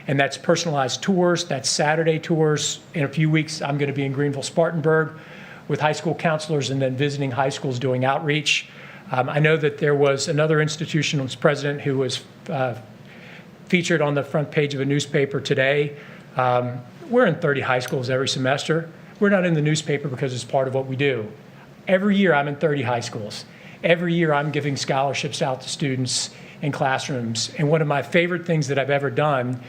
And that's personalized tours, that's Saturday tours. In a few weeks, I'm going to be in Greenville, Spartanburg with high school counselors and then visiting high schools doing outreach. I know that there was another institution's president who was featured on the front page of a newspaper today. We're in 30 high schools every semester. We're not in the newspaper because it's part of what we do. Every year I'm in 30 high schools. Every year I'm giving scholarships out to students in classrooms. And one of my favorite things that I've ever done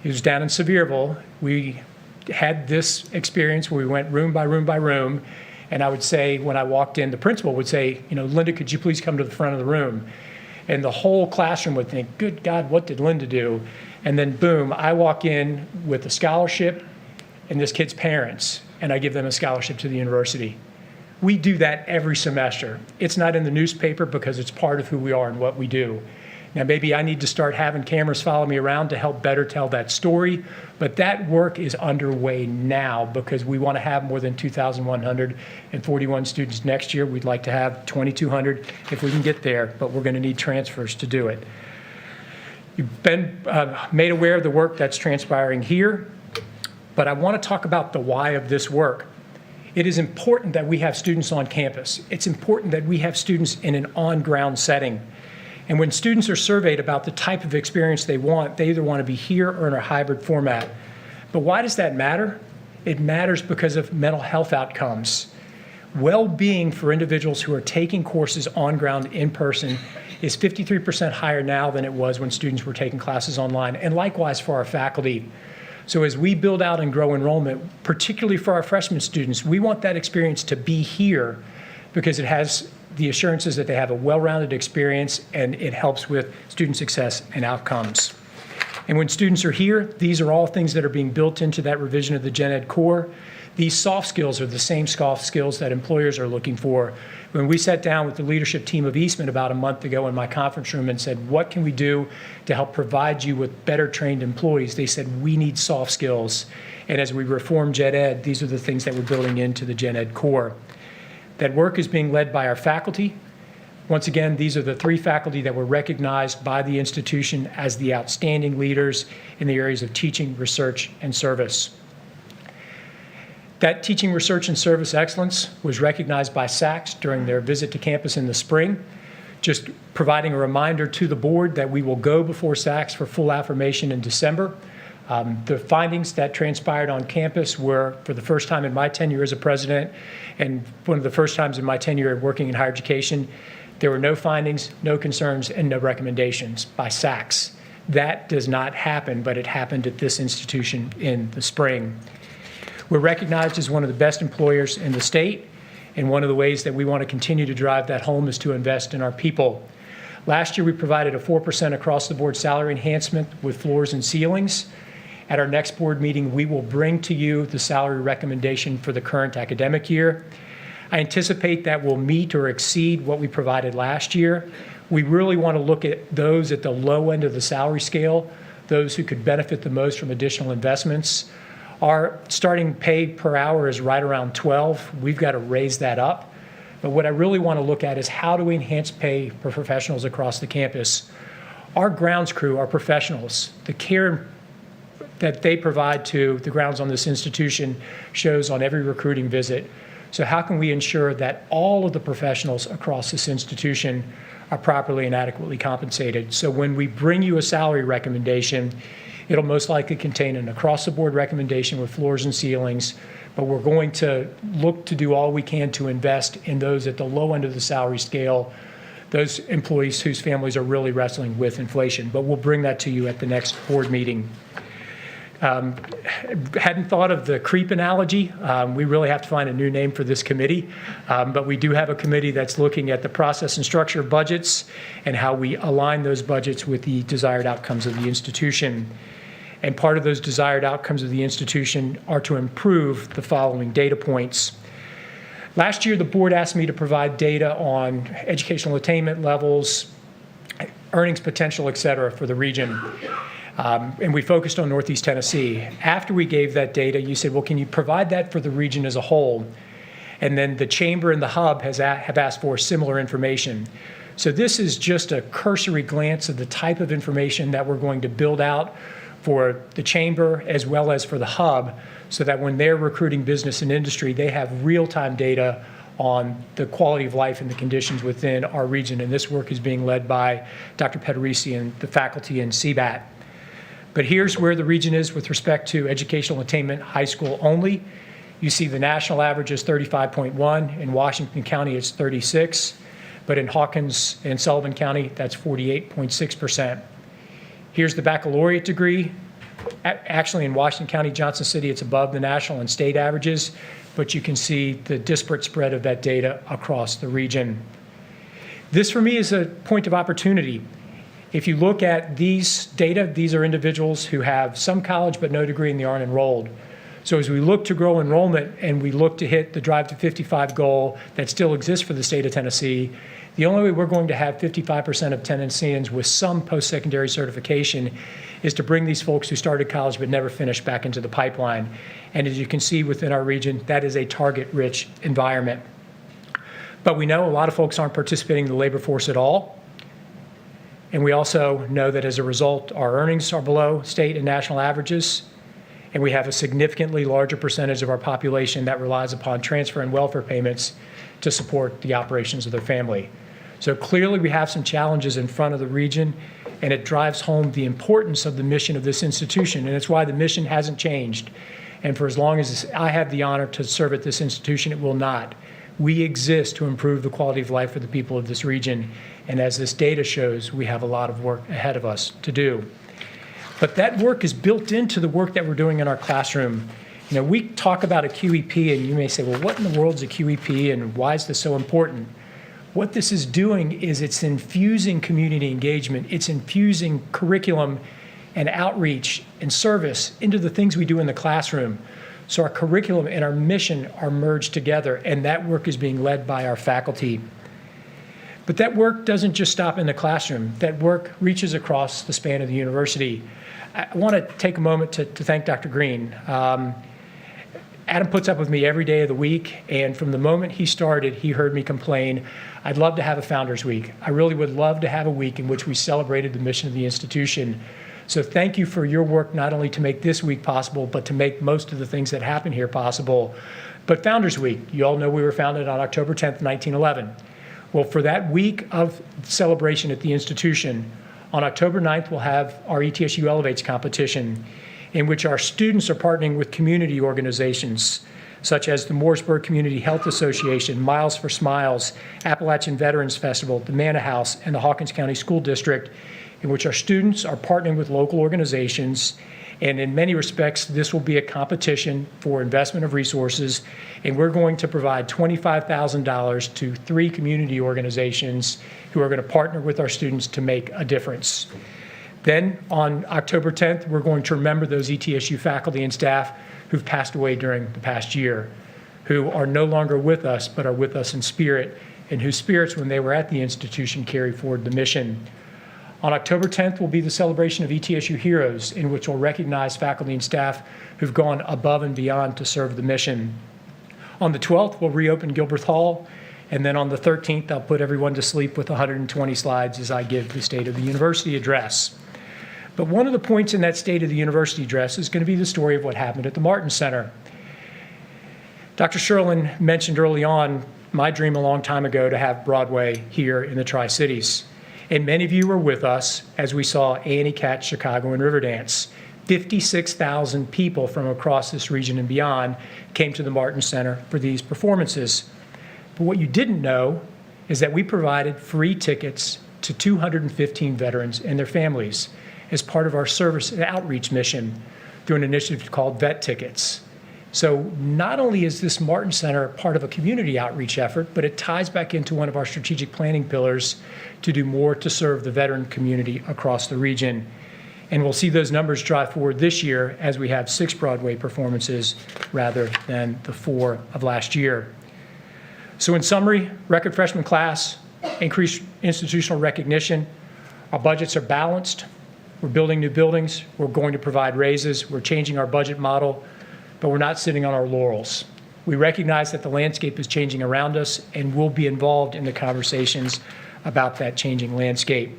is down in Sevierville. We had this experience where we went room by room by room. And I would say, when I walked in, the principal would say, Linda, could you please come to the front of the room? And the whole classroom would think, good God, what did Linda do? And then boom, I walk in with a scholarship and this kid's parents, and I give them a scholarship to the university. We do that every semester. It's not in the newspaper because it's part of who we are and what we do. Now, maybe I need to start having cameras follow me around to help better tell that story, but that work is underway now because we want to have more than 2,141 students next year. We'd like to have 2,200 if we can get there, but we're going to need transfers to do it. You've been made aware of the work that's transpiring here, but I want to talk about the why of this work. It is important that we have students on campus. It's important that we have students in an on-ground setting. And when students are surveyed about the type of experience they either want to be here or in a hybrid format. But why does that matter? It matters because of mental health outcomes. Well-being for individuals who are taking courses on ground in person is 53% higher now than it was when students were taking classes online, and likewise for our faculty. So as we build out and grow enrollment, particularly for our freshman students, we want that experience to be here because it has the assurances that they have a well-rounded experience and it helps with student success and outcomes. And when students are here, these are all things that are being built into that revision of the Gen Ed core. These soft skills are the same soft skills that employers are looking for. When we sat down with the leadership team of Eastman about a month ago in my conference room and said, what can we do to help provide you with better trained employees? They said, we need soft skills. And as we reform Gen Ed, these are the things that we're building into the Gen Ed core. That work is being led by our faculty. Once again, these are the 3 faculty that were recognized by the institution as the outstanding leaders in the areas of teaching, research, and service. That teaching, research, and service excellence was recognized by SACS during their visit to campus in the spring. Just providing a reminder to the board that we will go before SACS for full affirmation in December. The findings that transpired on campus were, for the first time in my tenure as a president, and one of the first times in my tenure working in higher education, there were no findings, no concerns, and no recommendations by SACS. That does not happen, but it happened at this institution in the spring. We're recognized as one of the best employers in the state, and one of the ways that we want to continue to drive that home is to invest in our people. Last year, we provided a 4% across-the-board salary enhancement with floors and ceilings. At our next board meeting, we will bring to you the salary recommendation for the current academic year. I anticipate that will meet or exceed what we provided last year. We really want to look at those at the low end of the salary scale, those who could benefit the most from additional investments. Our starting pay per hour is right around 12. We've got to raise that up. But what I really want to look at is how do we enhance pay for professionals across the campus. Our grounds crew are professionals. The care that they provide to the grounds on this institution shows on every recruiting visit. So how can we ensure that all of the professionals across this institution are properly and adequately compensated? So when we bring you a salary recommendation, it'll most likely contain an across-the-board recommendation with floors and ceilings, but we're going to look to do all we can to invest in those at the low end of the salary scale, those employees whose families are really wrestling with inflation. But we'll bring that to you at the next board meeting. Hadn't thought of the creep analogy. We really have to find a new name for this committee, but we do have a committee that's looking at the process and structure of budgets and how we align those budgets with the desired outcomes of the institution. And part of those desired outcomes of the institution are to improve the following data points. Last year, the board asked me to provide data on educational attainment levels, earnings potential, et cetera, for the region. And we focused on Northeast Tennessee. After we gave that data, you said, well, can you provide that for the region as a whole? And then the chamber and the hub have asked for similar information. So this is just a cursory glance of the type of information that we're going to build out for the chamber as well as for the hub, so that when they're recruiting business and industry, they have real-time data on the quality of life and the conditions within our region. And this work is being led by Dr. Pederisi and the faculty in CBAT. But here's where the region is with respect to educational attainment, high school only. You see the national average is 35.1. In Washington County, it's 36. But in Hawkins and Sullivan County, that's 48.6%. Here's the baccalaureate degree. Actually, in Washington County, Johnson City, it's above the national and state averages, but you can see the disparate spread of that data across the region. This, for me, is a point of opportunity. If you look at these data, these are individuals who have some college but no degree and they aren't enrolled. So as we look to grow enrollment and we look to hit the Drive to 55 goal that still exists for the state of Tennessee, the only way we're going to have 55% of Tennesseans with some post-secondary certification is to bring these folks who started college but never finished back into the pipeline. And as you can see within our region, that is a target-rich environment. But we know a lot of folks aren't participating in the labor force at all. And we also know that as a result, our earnings are below state and national averages. And we have a significantly larger percentage of our population that relies upon transfer and welfare payments to support the operations of their family. So clearly we have some challenges in front of the region, and it drives home the importance of the mission of this institution. And it's why the mission hasn't changed. And for as long as I have the honor to serve at this institution, it will not. We exist to improve the quality of life for the people of this region. And as this data shows, we have a lot of work ahead of us to do. But that work is built into the work that we're doing in our classroom. You know, we talk about a QEP, and you may say, well, what in the world is a QEP, and why is this so important? What this is doing is it's infusing community engagement. It's infusing curriculum and outreach and service into the things we do in the classroom. So our curriculum and our mission are merged together, and that work is being led by our faculty. But that work doesn't just stop in the classroom. That work reaches across the span of the university. I want to take a moment to thank Dr. Green. Adam puts up with me every day of the week, and from the moment he started, he heard me complain, I'd love to have a Founders Week. I really would love to have a week in which we celebrated the mission of the institution. So thank you for your work, not only to make this week possible, but to make most of the things that happen here possible. But Founders Week, you all know we were founded on October 10th, 1911. Well, for that week of celebration at the institution, on October 9th, we'll have our ETSU Elevates competition, in which our students are partnering with community organizations such as the Mooresburg Community Health Association, Miles for Smiles, Appalachian Veterans Festival, the Manna House, and the Hawkins County School District, in which our students are partnering with local organizations. And in many respects, this will be a competition for investment of resources, and we're going to provide $25,000 to 3 community organizations who are going to partner with our students to make a difference. Then on October 10th, we're going to remember those ETSU faculty and staff who've passed away during the past year, who are no longer with us, but are with us in spirit, and whose spirits, when they were at the institution, carry forward the mission. On October 10th will be the celebration of ETSU Heroes, in which we'll recognize faculty and staff who've gone above and beyond to serve the mission. On the 12th, we'll reopen Gilbert Hall, and then on the 13th, I'll put everyone to sleep with 120 slides as I give the State of the University address. But one of the points in that State of the University address is going to be the story of what happened at the Martin Center. Dr. Sherlin mentioned early on my dream a long time ago to have Broadway here in the Tri-Cities. And many of you were with us as we saw Annie Katz, Chicago, and Riverdance. 56,000 people from across this region and beyond came to the Martin Center for these performances. But what you didn't know is that we provided free tickets to 215 veterans and their families as part of our service and outreach mission through an initiative called Vet Tickets. So not only is this Martin Center part of a community outreach effort, but it ties back into one of our strategic planning pillars to do more to serve the veteran community across the region. And we'll see those numbers drive forward this year as we have 6 Broadway performances rather than the 4 of last year. So in summary, record freshman class, increased institutional recognition, our budgets are balanced, we're building new buildings, we're going to provide raises, we're changing our budget model, but we're not sitting on our laurels. We recognize that the landscape is changing around us, and we'll be involved in the conversations about that changing landscape.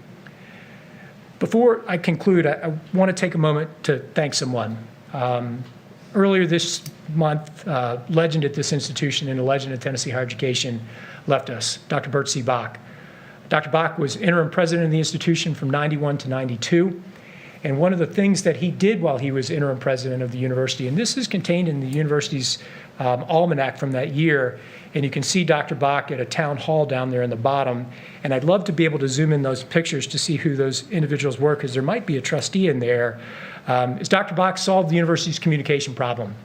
Before I conclude, I want to take a moment to thank someone. Earlier this month, legend at this institution and a legend at Tennessee Higher Education left us, Dr. Bert C. Bach. Dr. Bach was interim president of the institution from 91 to 92. And one of the things that he did while he was interim president of the university, and this is contained in the university's almanac from that year, and you can see Dr. Bach at a town hall down there in the bottom. And I'd love to be able to zoom in those pictures to see who those individuals were, because there might be a trustee in there. Is Dr. Bach solved the university's communication problem.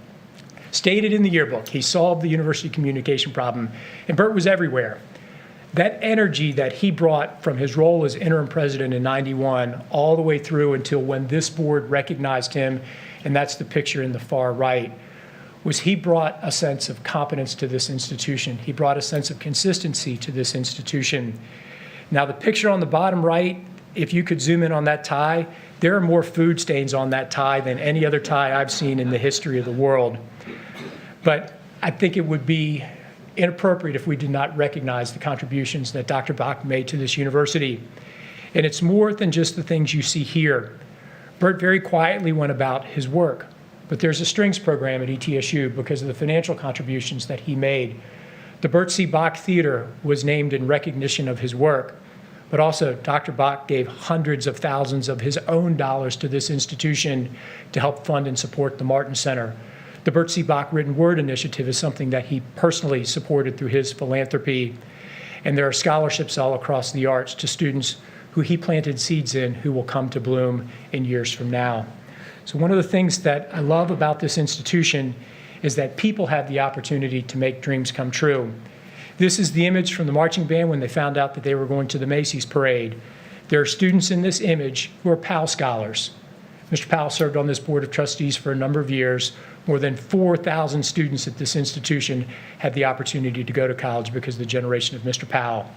Stated in the yearbook, he solved the university communication problem, and Bert was everywhere. That energy that he brought from his role as interim president in 91 all the way through until when this board recognized him, and that's the picture in the far right, was he brought a sense of competence to this institution. He brought a sense of consistency to this institution. Now, the picture on the bottom right, if you could zoom in on that tie, there are more food stains on that tie than any other tie I've seen in the history of the world. But I think it would be inappropriate if we did not recognize the contributions that Dr. Bach made to this university. And it's more than just the things you see here. Bert very quietly went about his work, but there's a strings program at ETSU because of the financial contributions that he made. The Bert C. Bach Theater was named in recognition of his work, but also Dr. Bach gave hundreds of thousands of his own dollars to this institution to help fund and support the Martin Center. The Bert C. Bach Written Word Initiative is something that he personally supported through his philanthropy. And there are scholarships all across the arts to students who he planted seeds in who will come to bloom in years from now. So one of the things that I love about this institution is that people have the opportunity to make dreams come true. This is the image from the marching band when they found out that they were going to the Macy's parade. There are students in this image who are Powell Scholars. Mr. Powell served on this Board of Trustees for a number of years. More than 4,000 students at this institution had the opportunity to go to college because of the generation of Mr. Powell.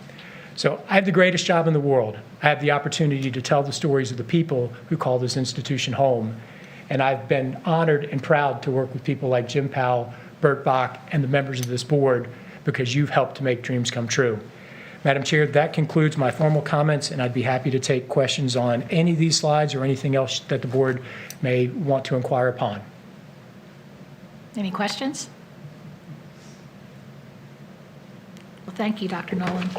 So I have the greatest job in the world. I have the opportunity to tell the stories of the people who call this institution home. And I've been honored and proud to work with people like Jim Powell, Bert Bach, and the members of this board because you've helped to make dreams come true. Madam Chair, that concludes my formal comments, and I'd be happy to take questions on any of these slides or anything else that the board may want to inquire upon. Any questions? Well, thank you, Dr. Nolan.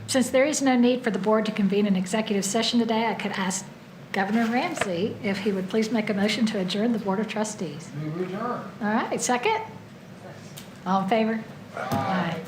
Since there is no need for the board to convene an executive session today, I could ask Governor Ramsey if he would please make a motion to adjourn the Board of Trustees. All right, second? All in favor? Aye.